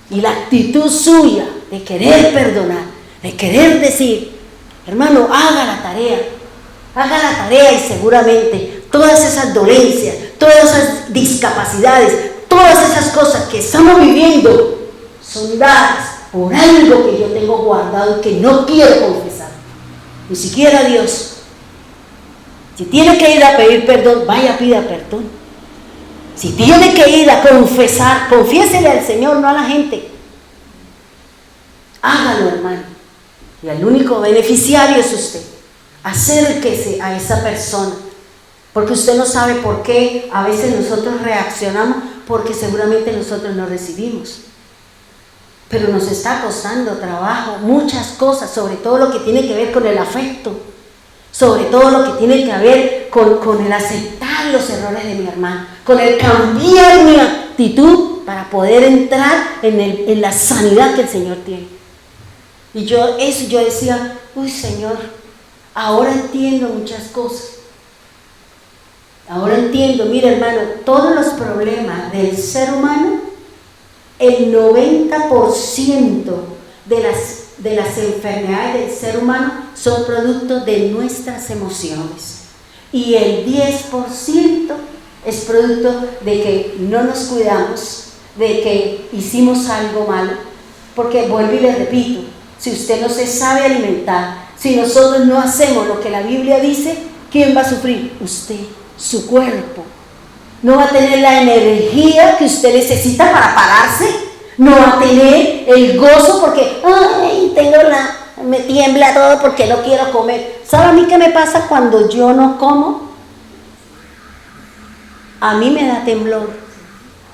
Y la actitud suya de querer perdonar, de querer decir, hermano, haga la tarea y seguramente todas esas dolencias, todas esas discapacidades, todas esas cosas que estamos viviendo son dadas por algo que yo tengo guardado y que no quiero confesar. Ni siquiera a Dios. Si tiene que ir a pedir perdón, vaya, pida perdón. Si tiene que ir a confesar, confiésele al Señor, no a la gente. Hágalo, hermano. Y el único beneficiario es usted. Acérquese a esa persona. Porque usted no sabe por qué a veces nosotros reaccionamos, porque seguramente nosotros no recibimos. Pero nos está costando trabajo, muchas cosas, sobre todo lo que tiene que ver con el afecto, sobre todo lo que tiene que ver con el aceptar los errores de mi hermano, con el cambiar mi actitud para poder entrar en la sanidad que el Señor tiene. Y yo decía, uy, Señor, ahora entiendo muchas cosas. Ahora entiendo, mira, hermano, todos los problemas del ser humano, el 90% de las enfermedades del ser humano son producto de nuestras emociones. Y el 10% es producto de que no nos cuidamos, de que hicimos algo malo. Porque vuelvo y le repito, si usted no se sabe alimentar, si nosotros no hacemos lo que la Biblia dice, ¿quién va a sufrir? Usted, su cuerpo. No va a tener la energía que usted necesita para pararse, no va a tener el gozo porque, ay, me tiembla todo porque no quiero comer. ¿Sabe a mí qué me pasa cuando yo no como? A mí me da temblor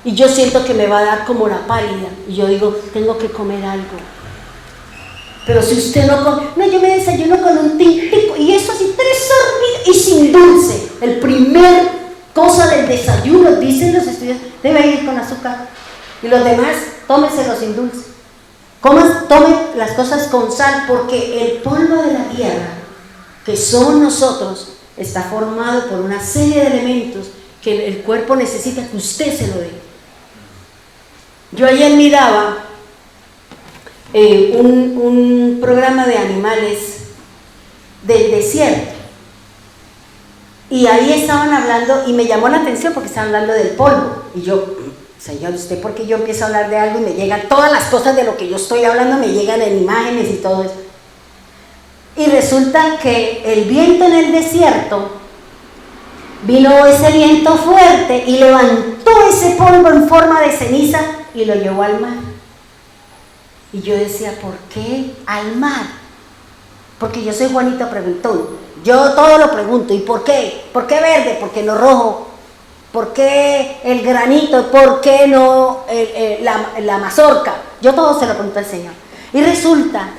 y yo siento que me va a dar como la pálida y yo digo, tengo que comer algo. Pero si usted no come, no, yo me desayuno con un tintico y eso así, 3 sorbitos y sin dulce. El primer cosa del desayuno, dicen los estudiantes, debe ir con azúcar. Y los demás, tómeselo sin dulce. Tome las cosas con sal, porque el polvo de la tierra, que somos nosotros, está formado por una serie de elementos que el cuerpo necesita que usted se lo dé. Yo ayer miraba un programa de animales del desierto y ahí estaban hablando y me llamó la atención porque estaban hablando del polvo y yo, Señor, ¿usted por qué yo empiezo a hablar de algo y me llegan todas las cosas de lo que yo estoy hablando, me llegan en imágenes y todo eso? Y resulta que el viento en el desierto, vino ese viento fuerte y levantó ese polvo en forma de ceniza y lo llevó al mar. Y yo decía, ¿por qué al mar? Porque yo soy Juanita Preguntón. Yo todo lo pregunto. ¿Y por qué? ¿Por qué verde? ¿Por qué no rojo? ¿Por qué el granito? ¿Por qué no la mazorca? Yo todo se lo pregunto al Señor. Y resulta,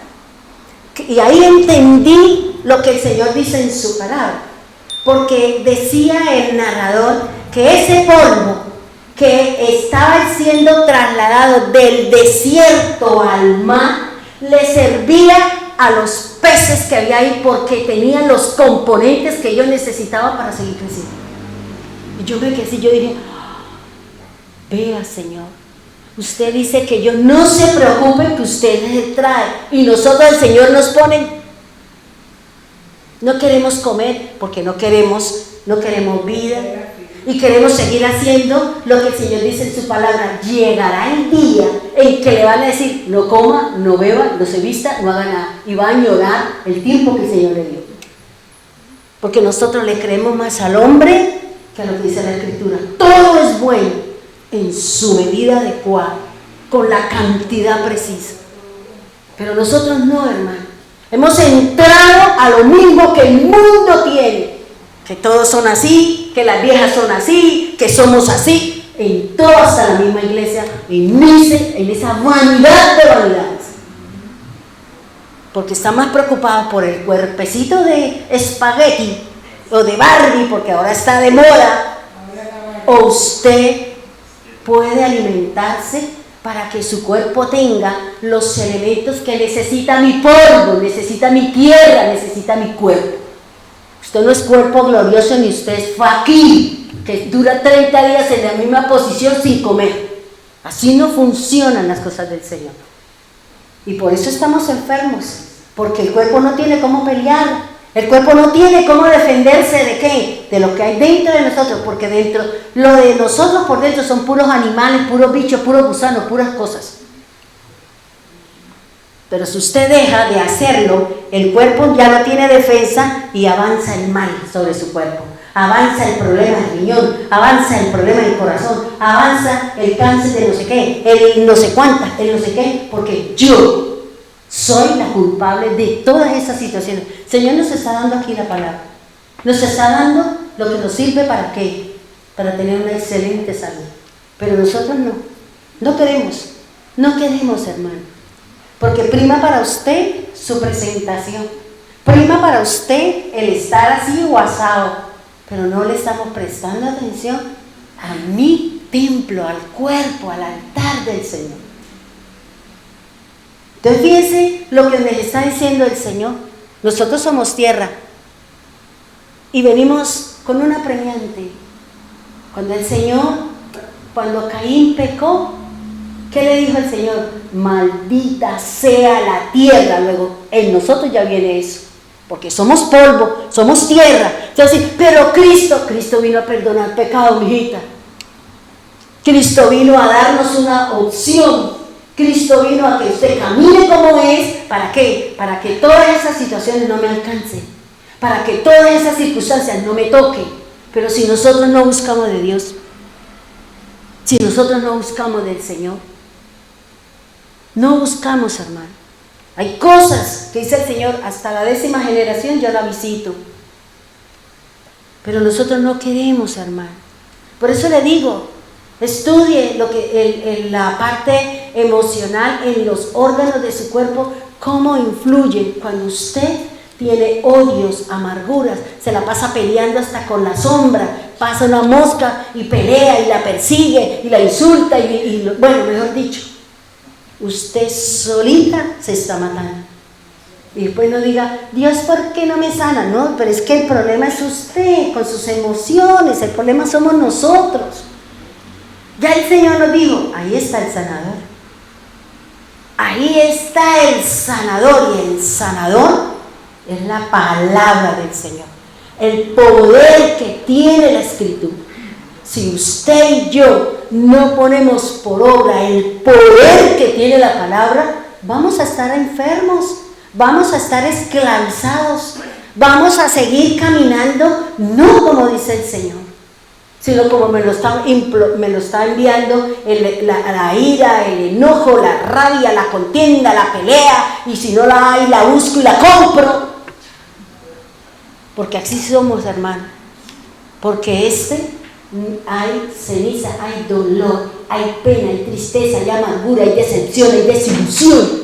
y ahí entendí lo que el Señor dice en su palabra. Porque decía el narrador que ese polvo que estaba siendo trasladado del desierto al mar, le servía a los peces que había ahí porque tenían los componentes que ellos necesitaban para seguir creciendo. Y yo me quedé así, yo dije, vea, Señor, usted dice que yo no se preocupe que usted le trae, y nosotros el Señor nos pone, no queremos comer porque no queremos vida. Y queremos seguir haciendo lo que el Señor dice en su palabra. Llegará el día en que le van a decir, no coma, no beba, no se vista, no haga nada. Y va a añorar el tiempo que el Señor le dio. Porque nosotros le creemos más al hombre que a lo que dice la Escritura. Todo es bueno en su medida adecuada, con la cantidad precisa. Pero nosotros no, hermano. Hemos entrado a lo mismo que el mundo tiene. Que todos son así, que las viejas son así, que somos así, en toda la misma iglesia, en esa vanidad de vanidades. Porque está más preocupado por el cuerpecito de espagueti o de Barbie, porque ahora está de moda. O usted puede alimentarse para que su cuerpo tenga los elementos que necesita mi polvo, necesita mi tierra, necesita mi cuerpo. Usted no es cuerpo glorioso ni usted es faquir, que dura 30 días en la misma posición sin comer. Así no funcionan las cosas del Señor. Y por eso estamos enfermos, porque el cuerpo no tiene cómo pelear. El cuerpo no tiene cómo defenderse de qué, de lo que hay dentro de nosotros, porque dentro, lo de nosotros por dentro son puros animales, puros bichos, puros gusanos, puras cosas. Pero si usted deja de hacerlo, el cuerpo ya no tiene defensa y avanza el mal sobre su cuerpo. Avanza el problema del riñón, avanza el problema del corazón, avanza el cáncer de no sé qué, el no sé cuántas, el no sé qué, porque yo soy la culpable de todas esas situaciones. El Señor nos está dando aquí la palabra. Nos está dando lo que nos sirve para qué, para tener una excelente salud. Pero nosotros no queremos, hermano. Porque prima para usted su presentación, prima para usted el estar así o asado, pero no le estamos prestando atención a mi templo, al cuerpo, al altar del Señor. Entonces fíjense lo que les está diciendo el Señor. Nosotros somos tierra y venimos con una premiante. Cuando Caín pecó, ¿qué le dijo el Señor? Maldita sea la tierra. Luego, en nosotros ya viene eso, porque somos polvo, somos tierra. Entonces, pero Cristo vino a perdonar pecado, mijita. Cristo vino a darnos una opción. Cristo vino a que usted camine como es. ¿Para qué? Para que todas esas situaciones no me alcancen, para que todas esas circunstancias no me toquen. Pero si nosotros no buscamos de Dios, si nosotros no buscamos del Señor, no buscamos, hermano. Hay cosas que dice el Señor, hasta la 10ª generación yo la visito. Pero nosotros no queremos, hermano. Por eso le digo, estudie la parte emocional en los órganos de su cuerpo, cómo influye cuando usted tiene odios, amarguras, se la pasa peleando hasta con la sombra, pasa una mosca y pelea y la persigue y la insulta bueno, mejor dicho, usted solita se está matando. Y después no diga, Dios, ¿por qué no me sana? No, pero es que el problema es usted, con sus emociones, el problema somos nosotros. Ya el Señor nos dijo, ahí está el sanador. Ahí está el sanador, y el sanador es la palabra del Señor, el poder que tiene la Escritura. Si usted y yo no ponemos por obra el poder que tiene la palabra, vamos a estar enfermos, vamos a estar esclavizados, vamos a seguir caminando, no como dice el Señor, sino como me lo está enviando la ira, el enojo, la rabia, la contienda, la pelea, y si no la hay, la busco y la compro. Porque así somos, hermano. Porque hay ceniza, hay dolor, hay pena, hay tristeza, hay amargura, hay decepción, hay desilusión.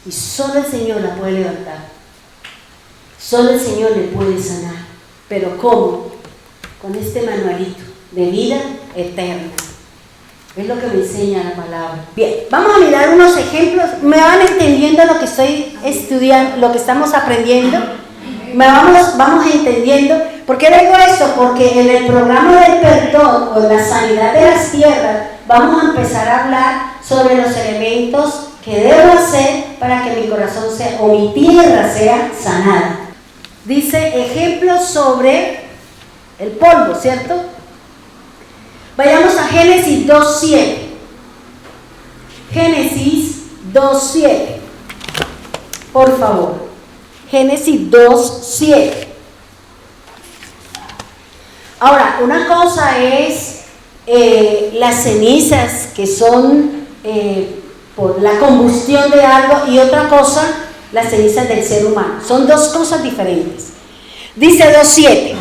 Y solo el Señor la puede levantar. Solo el Señor le puede sanar. ¿Pero cómo? Con este manualito de vida eterna. Es lo que me enseña la palabra. Bien, vamos a mirar unos ejemplos. ¿Me van entendiendo lo que estoy estudiando, lo que estamos aprendiendo? Vamos entendiendo. ¿Por qué digo esto? Porque en el programa del perdón o la sanidad de las tierras vamos a empezar a hablar sobre los elementos que debo hacer para que mi corazón o mi tierra sea sanada. Dice ejemplos sobre el polvo, ¿cierto? Vayamos a Génesis 2:7. Génesis 2:7. Por favor. Génesis 2:7. Ahora, una cosa es las cenizas que son por la combustión de algo, y otra cosa, las cenizas del ser humano. Son dos cosas diferentes. Dice 2:7.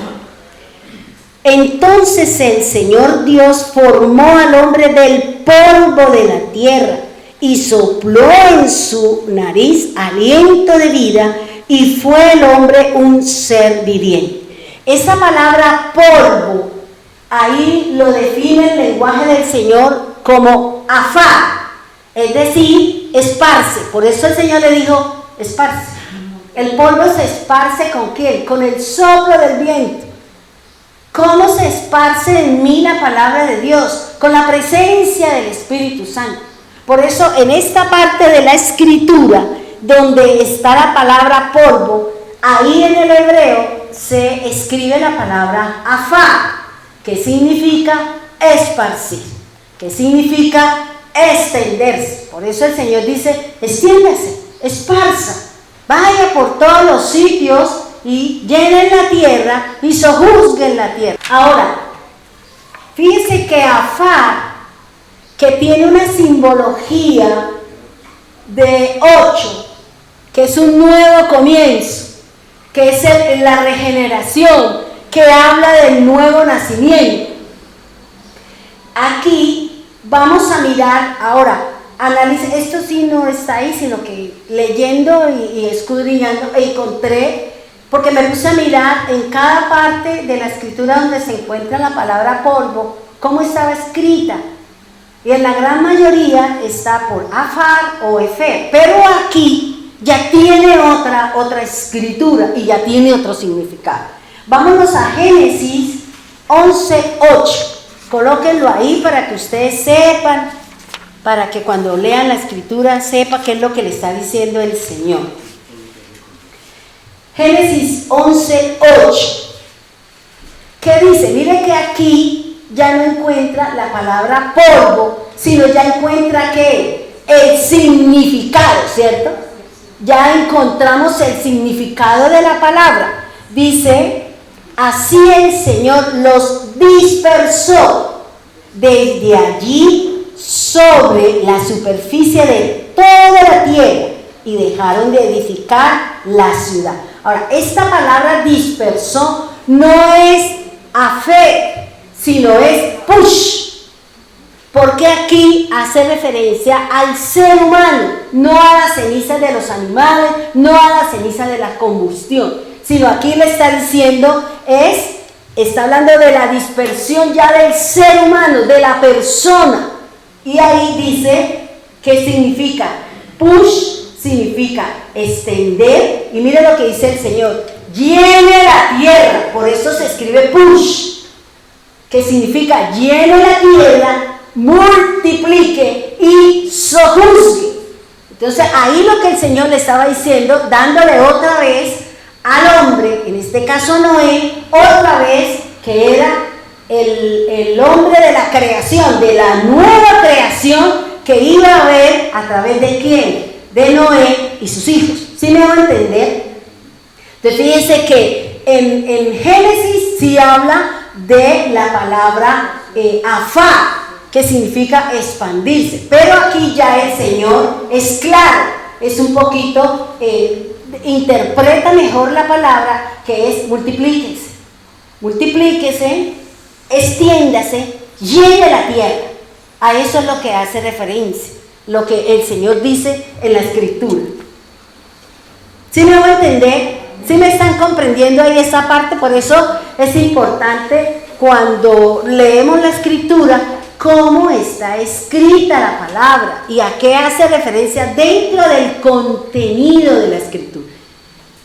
Entonces el Señor Dios formó al hombre del polvo de la tierra y sopló en su nariz aliento de vida, y fue el hombre un ser viviente. Esa palabra polvo, ahí lo define el lenguaje del Señor como afar, es decir, esparce. Por eso el Señor le dijo, esparce. El polvo se esparce ¿con qué? Con el soplo del viento. ¿Cómo se esparce en mí la palabra de Dios? Con la presencia del Espíritu Santo. Por eso en esta parte de la Escritura, donde está la palabra polvo, ahí en el hebreo se escribe la palabra afar, que significa esparcir, que significa extenderse. Por eso el Señor dice, extiéndase, esparza, vaya por todos los sitios y llenen la tierra y sojuzguen la tierra. Ahora, fíjense que afar, que tiene una simbología de 8, que es un nuevo comienzo, que es la regeneración, que habla del nuevo nacimiento. Aquí vamos a mirar ahora, analice, esto sí no está ahí, sino que leyendo y escudriñando encontré, porque me puse a mirar en cada parte de la escritura donde se encuentra la palabra polvo, cómo estaba escrita. Y en la gran mayoría está por afar o efer, pero aquí ya tiene otra escritura y ya tiene otro significado. Vámonos a Génesis 11:8. Colóquenlo ahí para que ustedes sepan, para que cuando lean la escritura sepa qué es lo que le está diciendo el Señor. Génesis 11:8. ¿Qué dice? Mire que aquí ya no encuentra la palabra polvo, sino ya encuentra que el significado, ¿cierto? Ya encontramos el significado de la palabra. Dice, así el Señor los dispersó desde allí sobre la superficie de toda la tierra y dejaron de edificar la ciudad. Ahora, esta palabra dispersó no es afer, sino es push, porque aquí hace referencia al ser humano, no a las cenizas de los animales, no a las cenizas de la combustión, sino aquí le está diciendo, está hablando de la dispersión ya del ser humano, de la persona, y ahí dice, ¿qué significa? Push significa extender, y mire lo que dice el Señor, llene la tierra, por eso se escribe push, que significa llene la tierra, multiplique y sojuzgue. Entonces ahí lo que el Señor le estaba diciendo, dándole otra vez al hombre, en este caso Noé, otra vez que era el hombre de la creación, de la nueva creación que iba a haber a través de quién, de Noé y sus hijos. ¿Sí me van a entender? Entonces fíjense que en Génesis sí habla de la palabra afar, que significa expandirse, pero aquí ya el Señor es claro, es un poquito, interpreta mejor la palabra, que es multiplíquese, multiplíquese, extiéndase, llene la tierra. A eso es lo que hace referencia, lo que el Señor dice en la escritura. ¿Sí me voy a entender? ¿Sí me están comprendiendo ahí esa parte? Por eso es importante cuando leemos la escritura, cómo está escrita la palabra y a qué hace referencia dentro del contenido de la escritura.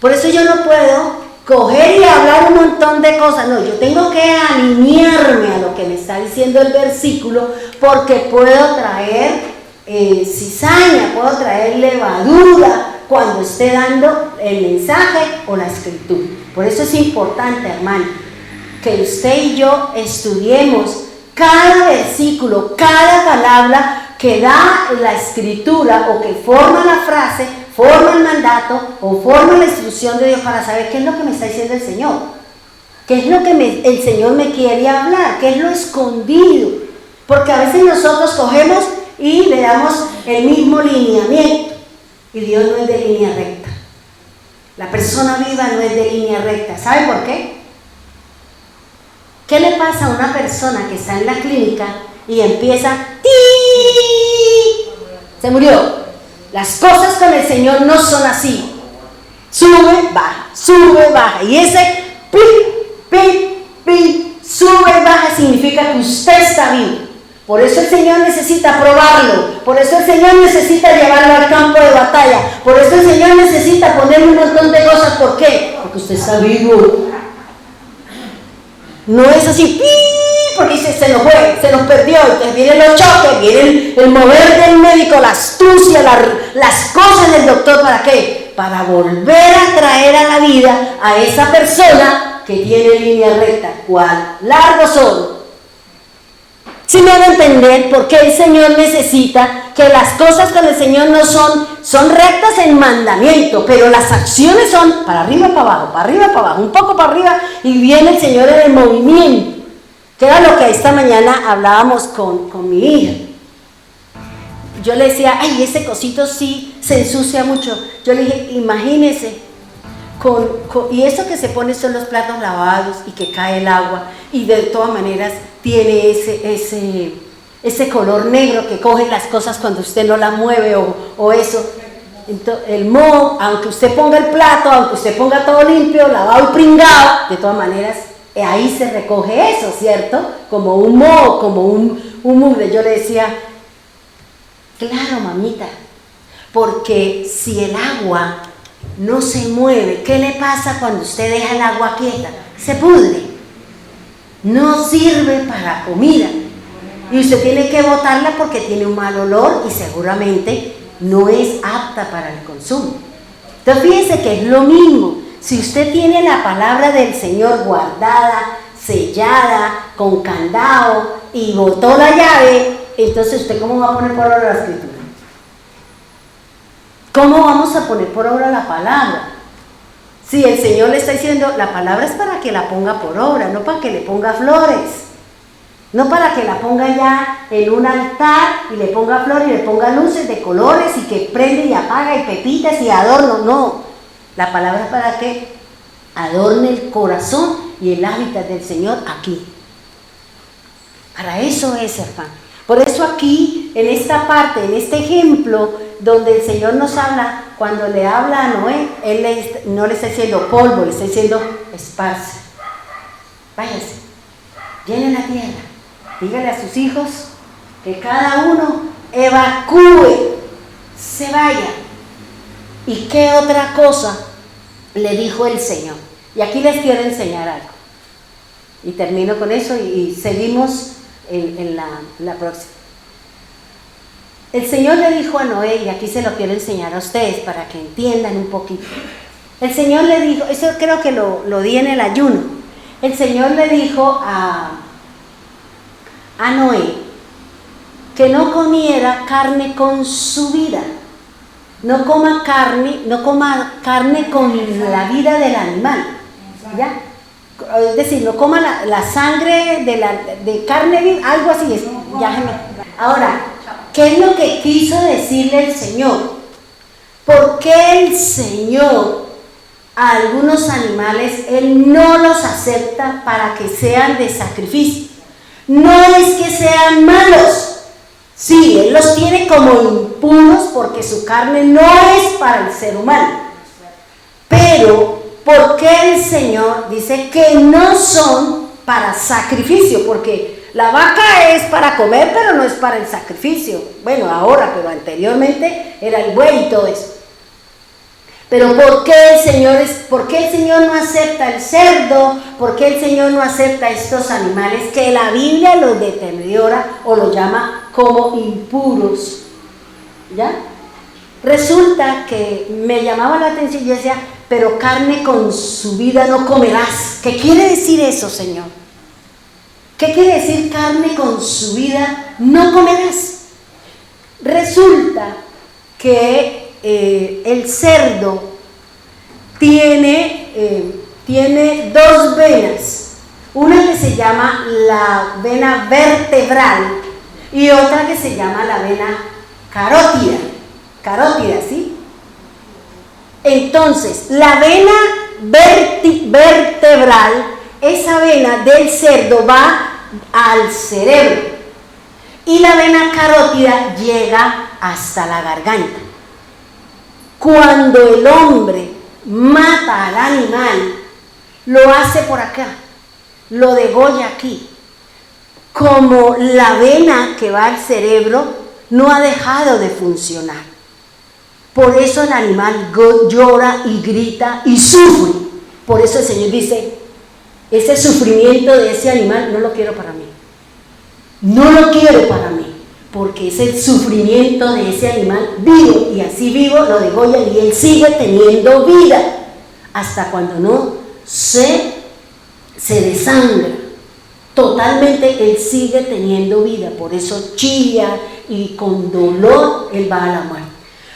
Por eso yo no puedo coger y hablar un montón de cosas, no, yo tengo que alinearme a lo que me está diciendo el versículo, porque puedo traer cizaña, puedo traer levadura cuando esté dando el mensaje o la escritura. Por eso es importante, hermano, que usted y yo estudiemos cada versículo, cada palabra que da la escritura o que forma la frase, forma el mandato o forma la instrucción de Dios, para saber qué es lo que me está diciendo el Señor, qué es lo que el Señor me quiere hablar, qué es lo escondido, porque a veces nosotros cogemos y le damos el mismo lineamiento y Dios no es de línea recta, la persona viva no es de línea recta. ¿Sabe por qué? ¿Qué le pasa a una persona que está en la clínica y empieza ¡tí! Se murió. Las cosas con el Señor no son así. Sube, baja. Y ese sube, baja significa que usted está vivo. Por eso el Señor necesita probarlo. Por eso el Señor necesita llevarlo al campo de batalla. Por eso el Señor necesita ponerle un montón de cosas. ¿Por qué? Porque usted está vivo. No es así, porque se nos fue, se nos perdió. Entonces vienen los choques, viene el mover del médico, la astucia, las cosas del doctor. ¿Para qué? Para volver a traer a la vida a esa persona que tiene línea recta. ¿Cuál? Largos son. Si me van a entender por qué el Señor necesita que las cosas con el Señor no son rectas en mandamiento, pero las acciones son para arriba, para abajo, un poco para arriba, y viene el Señor en el movimiento, que era lo que esta mañana hablábamos con mi hija. Yo le decía, ay, ese cosito sí se ensucia mucho. Yo le dije, imagínese, y eso que se pone son los platos lavados y que cae el agua, y de todas maneras tiene ese color negro que coge las cosas cuando usted no las mueve o eso. Entonces, el moho, aunque usted ponga el plato, aunque usted ponga todo limpio, lavado y pringado, de todas maneras ahí se recoge eso, ¿cierto? Como un moho, como un mugre. Yo le decía, claro, mamita, porque si el agua no se mueve, ¿qué le pasa cuando usted deja el agua quieta? Se pudre. No sirve para comida. Y usted tiene que botarla porque tiene un mal olor y seguramente no es apta para el consumo. Entonces fíjense que es lo mismo. Si usted tiene la palabra del Señor guardada, sellada, con candado y botó la llave, entonces ¿usted cómo va a poner por obra la Escritura? ¿Cómo vamos a poner por obra la palabra? Si el Señor le está diciendo, la palabra es para que la ponga por obra, no para que le ponga flores, no para que la ponga ya en un altar y le ponga flores y le ponga luces de colores y que prende y apaga y pepitas y adorno, no. La palabra es para que adorne el corazón y el hábitat del Señor aquí. Para eso es, hermano. Por eso aquí, en esta parte, en este ejemplo, donde el Señor nos habla, cuando le habla a Noé, Él no le está diciendo polvo, le está diciendo esparce. Váyase, llene la tierra, dígale a sus hijos que cada uno evacúe, se vaya. ¿Y qué otra cosa le dijo el Señor? Y aquí les quiero enseñar algo. Y termino con eso y seguimos en la próxima. El Señor le dijo a Noé, y aquí se lo quiero enseñar a ustedes para que entiendan un poquito. El Señor le dijo, eso creo que lo di en el ayuno. El Señor le dijo a Noé que no comiera carne con su vida. No coma carne con la vida del animal. ¿Ya? Es decir, no coma la sangre de carne viva, algo así es. Ahora, ¿qué es lo que quiso decirle el Señor? ¿Por qué el Señor a algunos animales Él no los acepta para que sean de sacrificio? No es que sean malos, sí, Él los tiene como impuros porque su carne no es para el ser humano, pero ¿por qué el Señor dice que no son para sacrificio? Porque la vaca es para comer, pero no es para el sacrificio. Bueno, ahora, pero anteriormente era el buey y todo eso. Pero ¿por qué el Señor no acepta el cerdo? ¿Por qué el Señor no acepta estos animales que la Biblia los deteriora o los llama como impuros? ¿Ya? Resulta que me llamaba la atención y yo decía, pero carne con su vida no comerás. ¿Qué quiere decir eso, Señor? ¿Qué quiere decir carne con su vida no comerás? Resulta que el cerdo tiene dos venas. Una que se llama la vena vertebral y otra que se llama la vena carótida. Carótida, ¿sí? Entonces, la vena vertebral, esa vena del cerdo va al cerebro y la vena carótida llega hasta la garganta. Cuando el hombre mata al animal, lo hace por acá, lo degolla aquí. Como la vena que va al cerebro no ha dejado de funcionar. Por eso el animal llora y grita y sufre. Por eso el Señor dice, ese sufrimiento de ese animal no lo quiero para mí. No lo quiero para mí. porque es el sufrimiento de ese animal vivo, y así vivo lo degollan y él sigue teniendo vida hasta cuando no se desangra. Totalmente él sigue teniendo vida, por eso chilla y con dolor él va a la muerte.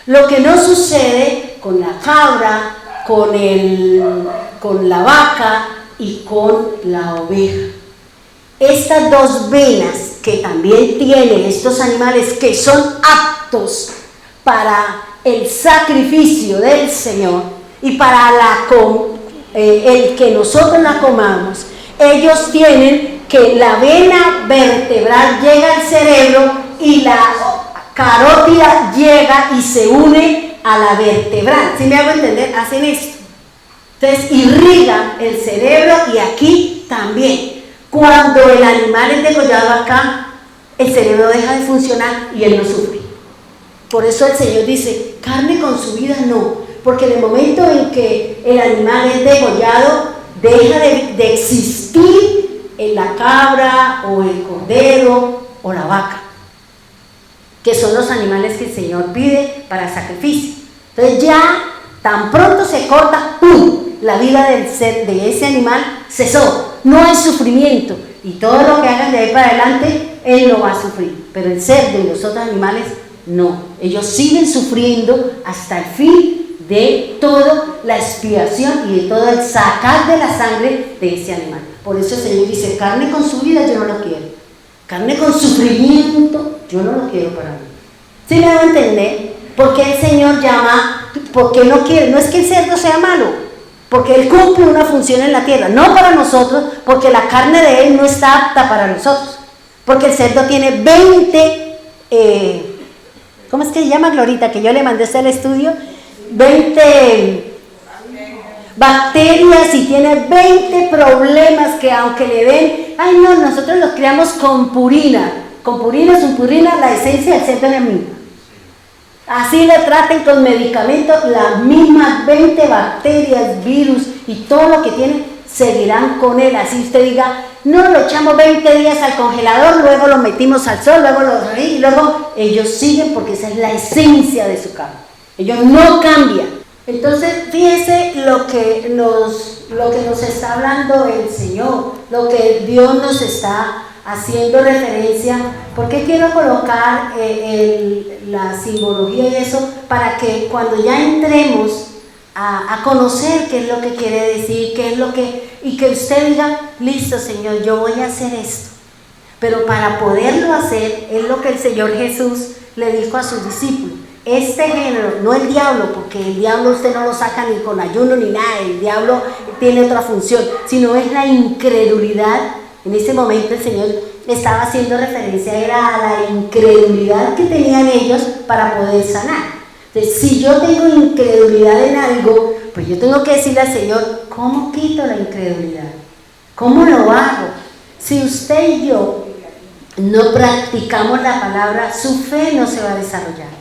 Lo que no sucede con la cabra, con la vaca y con la oveja. Estas dos venas que también tienen estos animales, que son aptos para el sacrificio del Señor y para el que nosotros la comamos, ellos tienen que la vena vertebral llega al cerebro y la carótida llega y se une a la vertebral. ¿Sí me hago entender? Hacen esto. Entonces irriga el cerebro, y aquí también. Cuando el animal es degollado acá, el cerebro deja de funcionar y él no sufre. Por eso el Señor dice, carne consumida no, porque en el momento en que el animal es degollado, deja de existir en la cabra o el cordero o la vaca, que son los animales que el Señor pide para sacrificio. Entonces ya tan pronto se corta, ¡pum!, la vida de ese animal cesó, no hay sufrimiento, y todo lo que hagan de ahí para adelante él no va a sufrir, pero el cerdo y los otros animales no, ellos siguen sufriendo hasta el fin de toda la expiación y de todo el sacar de la sangre de ese animal. Por eso el Señor dice, carne con su vida yo no lo quiero, carne con sufrimiento yo no lo quiero para mí. ¿Sí me van a entender? Porque el Señor llama, porque no quiere, no es que el cerdo sea malo, porque él cumple una función en la tierra, no para nosotros, porque la carne de él no está apta para nosotros, porque el cerdo tiene 20, ¿cómo es que se llama, Glorita? Que yo le mandé el estudio, 20 bacterias y tiene 20 problemas que aunque le den, ay no, nosotros los criamos con purina, la esencia del cerdo es la misma. Así le traten con medicamentos, las mismas 20 bacterias, virus y todo lo que tienen seguirán con él. Así usted diga, no, lo echamos 20 días al congelador, luego lo metimos al sol, y luego ellos siguen, porque esa es la esencia de su carne. Ellos no cambian. Entonces, fíjese lo que nos está hablando el Señor, lo que Dios nos está haciendo referencia. ¿Por qué quiero colocar la simbología y eso? Para que cuando ya entremos a conocer qué es lo que quiere decir, y que usted diga, listo Señor, yo voy a hacer esto. Pero para poderlo hacer, es lo que el Señor Jesús le dijo a sus discípulos. Este género, no el diablo, porque el diablo usted no lo saca ni con ayuno ni nada, el diablo tiene otra función, sino es la incredulidad. En ese momento el Señor estaba haciendo referencia era a la incredulidad que tenían ellos para poder sanar. Entonces, si yo tengo incredulidad en algo, pues yo tengo que decirle al Señor, ¿cómo quito la incredulidad? ¿Cómo lo hago? Si usted y yo no practicamos la palabra, su fe no se va a desarrollar.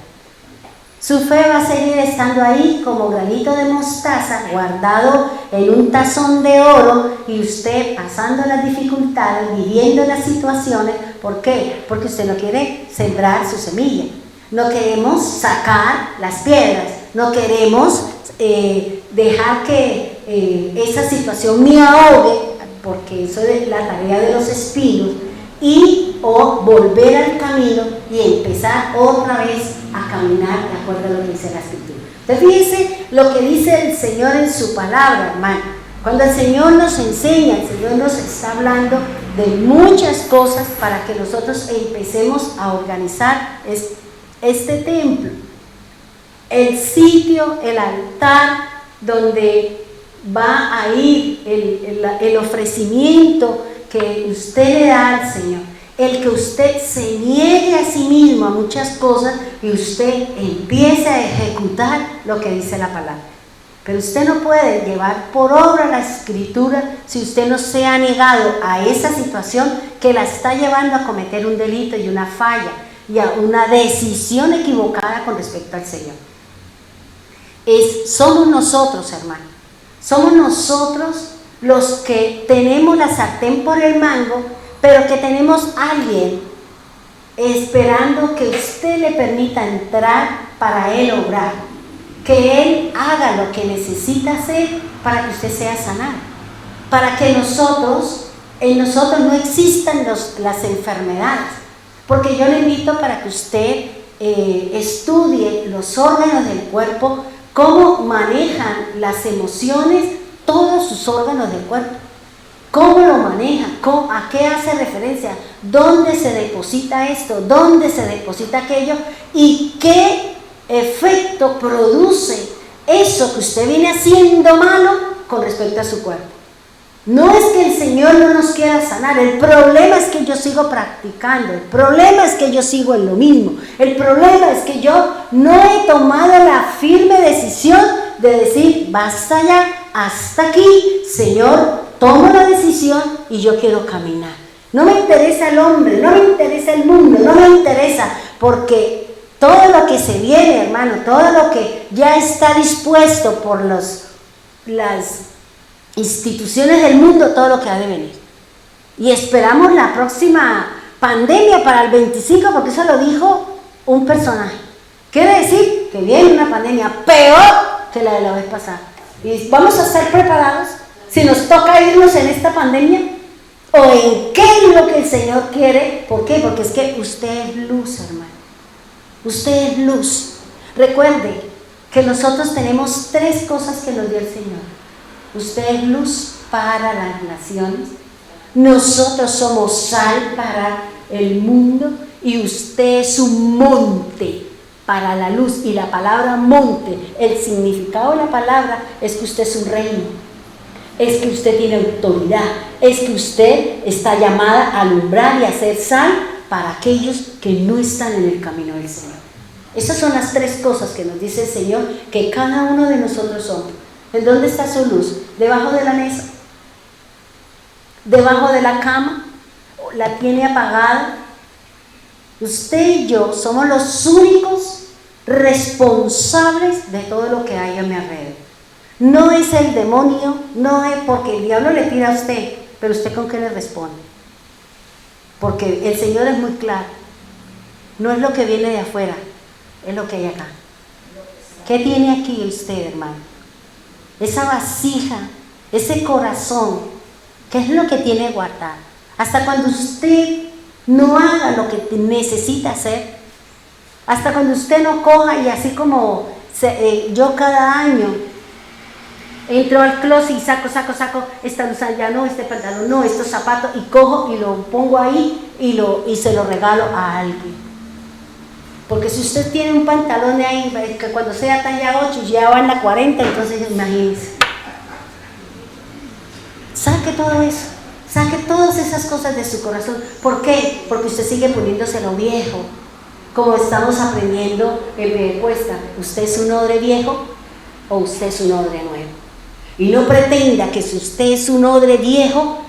Su fe va a seguir estando ahí como granito de mostaza guardado en un tazón de oro, y usted pasando las dificultades, viviendo las situaciones. ¿Por qué? Porque usted no quiere sembrar su semilla. No queremos sacar las piedras, no queremos dejar que esa situación me ahogue, porque eso es la tarea de los espinos, o volver al camino y empezar otra vez a caminar de acuerdo a lo que dice la Escritura. Entonces fíjense lo que dice el Señor en su palabra, hermano. Cuando el Señor nos enseña, el Señor nos está hablando de muchas cosas para que nosotros empecemos a organizar este templo, el sitio, el altar donde va a ir el ofrecimiento que usted le da al Señor, el que usted se niegue a sí mismo a muchas cosas y usted empiece a ejecutar lo que dice la palabra. Pero usted no puede llevar por obra la Escritura si usted no se ha negado a esa situación que la está llevando a cometer un delito y una falla y a una decisión equivocada con respecto al Señor. Somos nosotros, hermano, somos nosotros los que tenemos la sartén por el mango, pero que tenemos alguien esperando que usted le permita entrar para Él obrar, que Él haga lo que necesita hacer para que usted sea sanado, para que en nosotros no existan las enfermedades. Porque yo le invito para que usted estudie los órganos del cuerpo, cómo manejan las emociones todos sus órganos del cuerpo. ¿Cómo lo maneja? ¿A qué hace referencia? ¿Dónde se deposita esto? ¿Dónde se deposita aquello? ¿Y qué efecto produce eso que usted viene haciendo malo con respecto a su cuerpo? No es que el Señor no nos quiera sanar, el problema es que yo sigo practicando, el problema es que yo sigo en lo mismo, el problema es que yo no he tomado la firme decisión de decir, basta ya, hasta aquí, Señor, tomo la decisión y yo quiero caminar. No me interesa el hombre, no me interesa el mundo, no me interesa, porque todo lo que se viene, hermano, todo lo que ya está dispuesto por las instituciones del mundo, todo lo que ha de venir. Y esperamos la próxima pandemia para el 25, porque eso lo dijo un personaje. Quiere decir que viene una pandemia peor que la de la vez pasada. Y vamos a estar preparados si nos toca irnos en esta pandemia, o en qué es lo que el Señor quiere. ¿Por qué? Porque es que usted es luz, hermano. Usted es luz. Recuerde que nosotros tenemos 3 cosas que nos dio el Señor. Usted es luz para las naciones, nosotros somos sal para el mundo, y usted es un monte para la luz. Y la palabra monte, el significado de la palabra es que usted es un reino, es que usted tiene autoridad, es que usted está llamada a alumbrar y a ser sal para aquellos que no están en el camino del Señor. Esas son las 3 cosas que nos dice el Señor que cada uno de nosotros somos. ¿En dónde está su luz? ¿Debajo de la mesa? ¿Debajo de la cama? ¿La tiene apagada? Usted y yo somos los únicos responsables de todo lo que hay a mi alrededor. No es el demonio, no es porque el diablo le tira a usted, pero usted con qué le responde. Porque el Señor es muy claro. No es lo que viene de afuera, es lo que hay acá. ¿Qué tiene aquí usted, hermano? Esa vasija, ese corazón, ¿qué es lo que tiene guardado? Hasta cuando usted no haga lo que necesita hacer, hasta cuando usted no coja y así como yo cada año entro al closet y saco esta blusa, ya no, este pantalón, no, estos zapatos, y cojo y lo pongo ahí y se lo regalo a alguien. Porque si usted tiene un pantalón de ahí, que cuando sea talla 8 ya va en la 40, entonces imagínense. Saque todo eso, saque todas esas cosas de su corazón. ¿Por qué? Porque usted sigue poniéndose lo viejo. Como estamos aprendiendo en Pentecuesta, ¿usted es un odre viejo o usted es un odre nuevo? Y no pretenda que si usted es un odre viejo,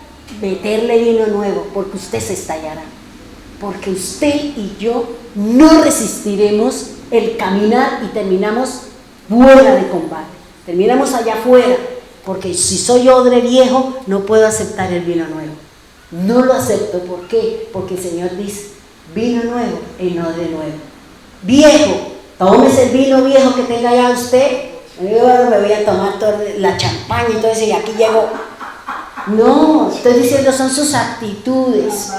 meterle vino nuevo, porque usted se estallará. Porque usted y yo no resistiremos el caminar y terminamos fuera de combate. Terminamos allá afuera, porque si soy odre viejo, no puedo aceptar el vino nuevo. No lo acepto. ¿Por qué? Porque el Señor dice, vino nuevo en odre nuevo. Viejo, tómese el vino viejo que tenga ya usted. Yo me voy a tomar toda la champaña y todo eso, y aquí llego. No, estoy diciendo, son sus actitudes.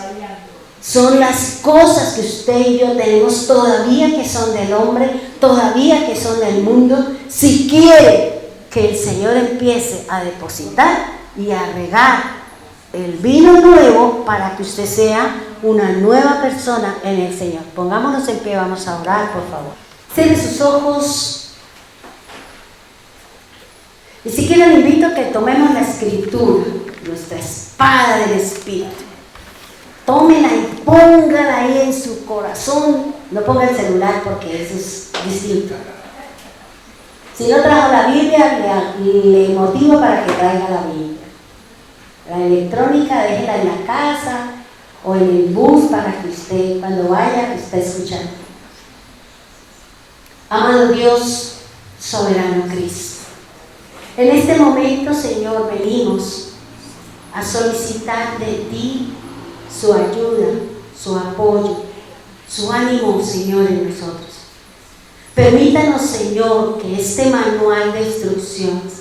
Son las cosas que usted y yo tenemos todavía que son del hombre, todavía que son del mundo. Si quiere que el Señor empiece a depositar y a regar el vino nuevo para que usted sea una nueva persona en el Señor. Pongámonos en pie, vamos a orar, por favor. Cierre sus ojos. Y si quiere le invito a que tomemos la Escritura, nuestra espada del Espíritu. Tómela y póngala ahí en su corazón. No ponga el celular porque eso es distinto. Si no trajo la Biblia, le motivo para que traiga la Biblia. La electrónica, déjela en la casa o en el bus para que usted, cuando vaya, esté escuchando. Amado Dios, soberano Cristo, en este momento, Señor, venimos a solicitar de ti su ayuda, su apoyo, su ánimo, Señor, en nosotros. Permítanos, Señor, que este manual de instrucciones,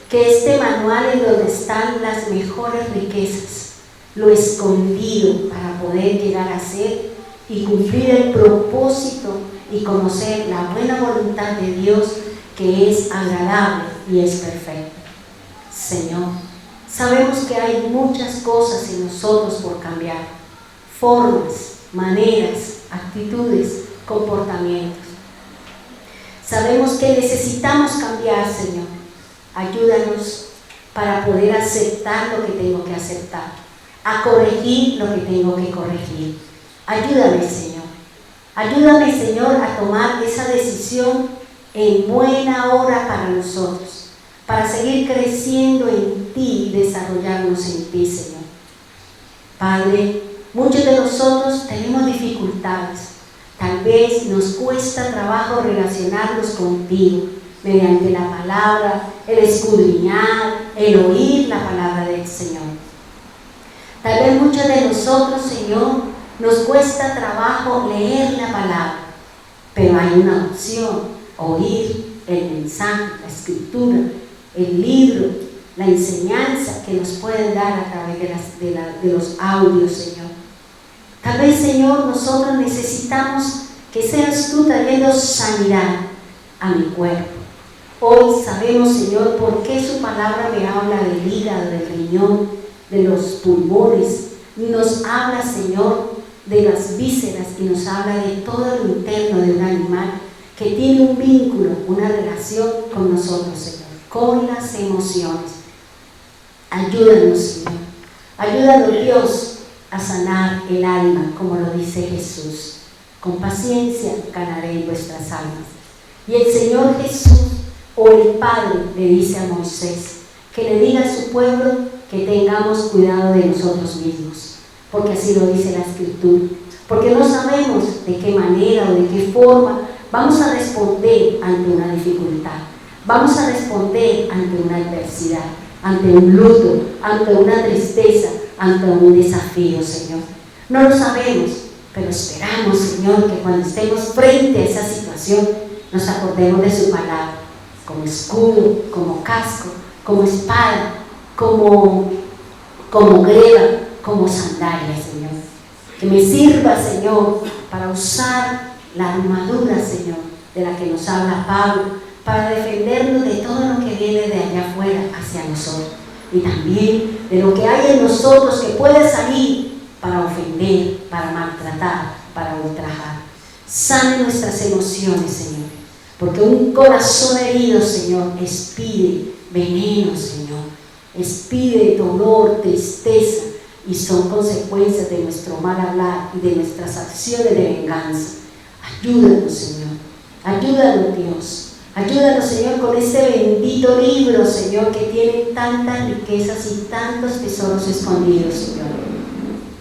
que este manual en donde están las mejores riquezas, lo escondido para poder llegar a ser y cumplir el propósito y conocer la buena voluntad de Dios, que es agradable y es perfecta. Señor, sabemos que hay muchas cosas en nosotros por cambiar, formas, maneras, actitudes, comportamientos. Sabemos que necesitamos cambiar, Señor. Ayúdanos para poder aceptar lo que tengo que aceptar, a corregir lo que tengo que corregir. Ayúdame, Señor. Ayúdame, Señor, a tomar esa decisión en buena hora para nosotros, para seguir creciendo en ti y desarrollarnos en ti, Señor. Padre, muchos de nosotros tenemos dificultades. Tal vez nos cuesta trabajo relacionarnos contigo mediante la palabra, el escudriñar, el oír la palabra del Señor. Tal vez muchos de nosotros, Señor, nos cuesta trabajo leer la palabra, pero hay una opción: oír el mensaje, la escritura, el libro, la enseñanza que nos pueden dar a través de los audios, Señor. Tal vez, Señor, nosotros necesitamos que seas tú trayendo sanidad a mi cuerpo. Hoy sabemos, Señor, por qué su palabra me habla del hígado, del riñón, de los pulmones. Nos habla, Señor, de las vísceras y nos habla de todo lo interno de un animal que tiene un vínculo, una relación con nosotros, Señor, con las emociones. Ayúdanos, Señor. Ayúdanos, Dios, a sanar el alma, como lo dice Jesús. Con paciencia ganaréis vuestras almas. Y el Señor Jesús, o el Padre, le dice a Moisés que le diga a su pueblo que tengamos cuidado de nosotros mismos, porque así lo dice la Escritura. Porque no sabemos de qué manera o de qué forma vamos a responder ante una dificultad, vamos a responder ante una adversidad, ante un luto, ante una tristeza, ante un desafío, Señor. No lo sabemos, pero esperamos, Señor, que cuando estemos frente a esa situación nos acordemos de su palabra, como escudo, como casco, como espada, como greva, como sandalia, Señor. Que me sirva, Señor, para usar la armadura, Señor, de la que nos habla Pablo, para defendernos de todo lo que viene de allá afuera hacia nosotros, y también de lo que hay en nosotros que puede salir para ofender, para maltratar, para ultrajar. Sane nuestras emociones, Señor, porque un corazón herido, Señor, expide veneno, Señor, expide dolor, tristeza, y son consecuencias de nuestro mal hablar y de nuestras acciones de venganza. Ayúdanos, Señor, ayúdanos, Dios. Ayúdanos, Señor, con este bendito libro, Señor, que tiene tantas riquezas y tantos tesoros escondidos, Señor.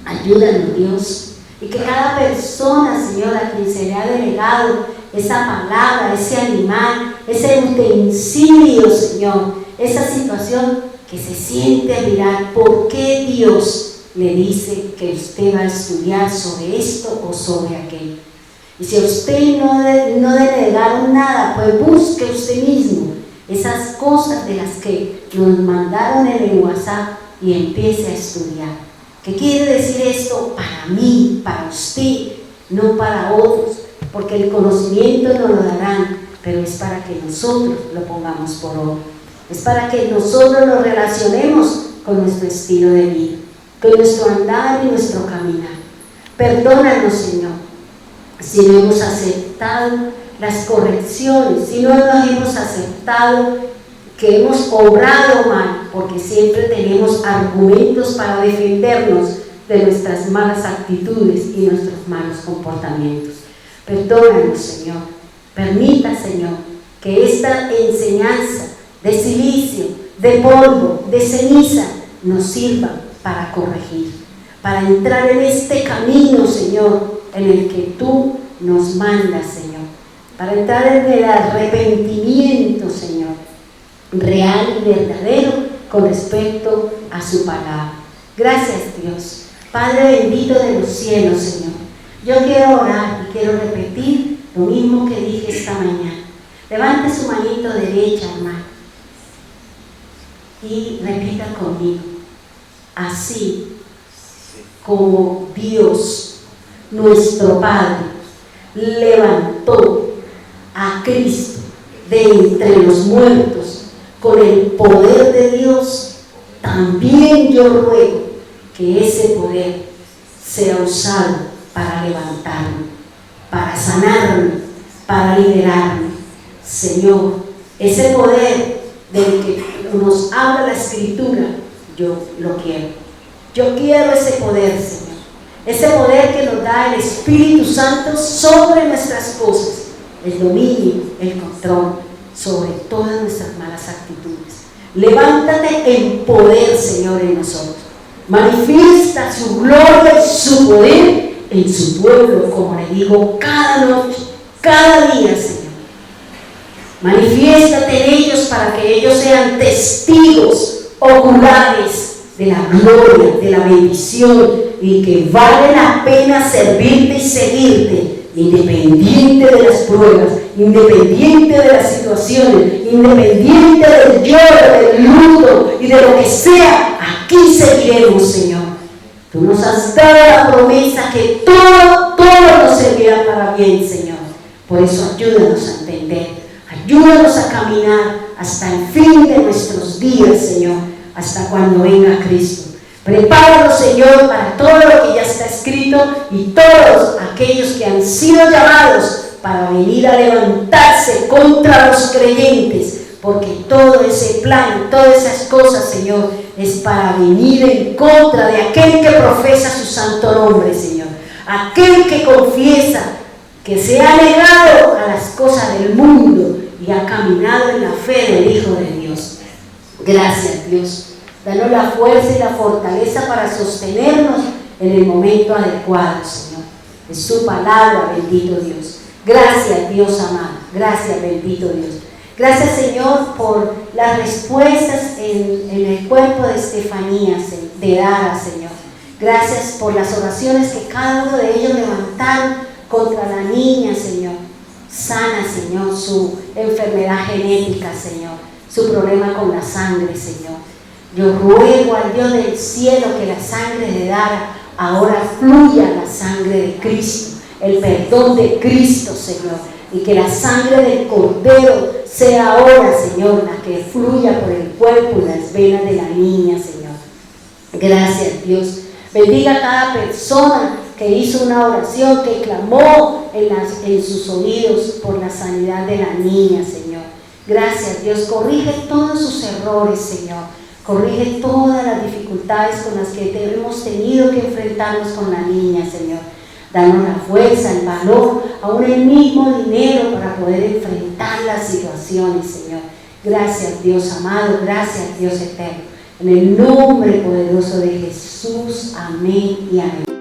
Ayúdanos, Dios, y que cada persona, Señor, a quien se le ha delegado esa palabra, ese animal, ese utensilio, Señor, esa situación, que se siente a mirar por qué Dios le dice que usted va a estudiar sobre esto o sobre aquello. Y si a usted no delegaron nada, pues busque usted mismo esas cosas de las que nos mandaron en el WhatsApp y empiece a estudiar. ¿Qué quiere decir esto? Para mí, para usted, no para otros, porque el conocimiento nos lo darán, pero es para que nosotros lo pongamos por obra. Es para que nosotros nos relacionemos con nuestro estilo de vida, con nuestro andar y nuestro caminar. Perdónanos, Señor, si no hemos aceptado las correcciones, si no nos hemos aceptado que hemos obrado mal, porque siempre tenemos argumentos para defendernos de nuestras malas actitudes y nuestros malos comportamientos. Perdónanos, Señor. Permita, Señor, que esta enseñanza de silicio, de polvo, de ceniza nos sirva para corregir, para entrar en este camino, Señor, en el que tú nos mandas, Señor, para entrar en el arrepentimiento, Señor, real y verdadero con respecto a su palabra. Gracias, Dios, Padre bendito de los cielos, Señor. Yo quiero orar y quiero repetir lo mismo que dije esta mañana. Levante su manito derecha, hermano, y repita conmigo. Así como Dios, nuestro Padre, levantó a Cristo de entre los muertos con el poder de Dios, también yo ruego que ese poder sea usado para levantarme, para sanarme, para liberarme. Señor, ese poder del que nos habla la Escritura, yo lo quiero. Yo quiero ese poder, Señor. Ese poder que nos da el Espíritu Santo sobre nuestras cosas, el dominio, el control sobre todas nuestras malas actitudes. Levántate en poder, Señor, en nosotros. Manifiesta su gloria y su poder en su pueblo, como le digo cada noche, cada día, Señor. Manifiéstate en ellos para que ellos sean testigos oculares de la gloria, de la bendición, y que vale la pena servirte y seguirte, independiente de las pruebas, independiente de las situaciones, independiente del lloro, del luto y de lo que sea. Aquí seguiremos, Señor. Tú nos has dado la promesa que todo nos servirá para bien, Señor. Por eso ayúdanos a entender, ayúdanos a caminar hasta el fin de nuestros días, Señor, hasta cuando venga Cristo. Prepáranos, Señor, para todo lo que ya está escrito y todos aquellos que han sido llamados para venir a levantarse contra los creyentes, porque todo ese plan, todas esas cosas, Señor, es para venir en contra de aquel que profesa su santo nombre, Señor. Aquel que confiesa que se ha negado a las cosas del mundo y ha caminado en la fe del Hijo de Dios. Gracias, Dios. Danos la fuerza y la fortaleza para sostenernos en el momento adecuado, Señor. Es su palabra, bendito Dios. Gracias, Dios amado. Gracias, bendito Dios. Gracias, Señor, por las respuestas en el cuerpo de Estefanía, de Dara, Señor. Gracias por las oraciones que cada uno de ellos levantaron contra la niña, Señor. Sana, Señor, su enfermedad genética, Señor. Su problema con la sangre, Señor. Yo ruego al Dios del cielo que la sangre de Dara ahora fluya, la sangre de Cristo, el perdón de Cristo, Señor, y que la sangre del Cordero sea ahora, Señor, la que fluya por el cuerpo y las venas de la niña, Señor. Gracias, Dios. Bendiga a cada persona que hizo una oración, que clamó en sus oídos por la sanidad de la niña, Señor. Gracias, Dios. Corrige todos sus errores, Señor. Corrige todas las dificultades con las que hemos tenido que enfrentarnos con la niña, Señor. Danos la fuerza, el valor, aún el mismo dinero para poder enfrentar las situaciones, Señor. Gracias, Dios amado. Gracias, Dios eterno. En el nombre poderoso de Jesús. Amén y amén.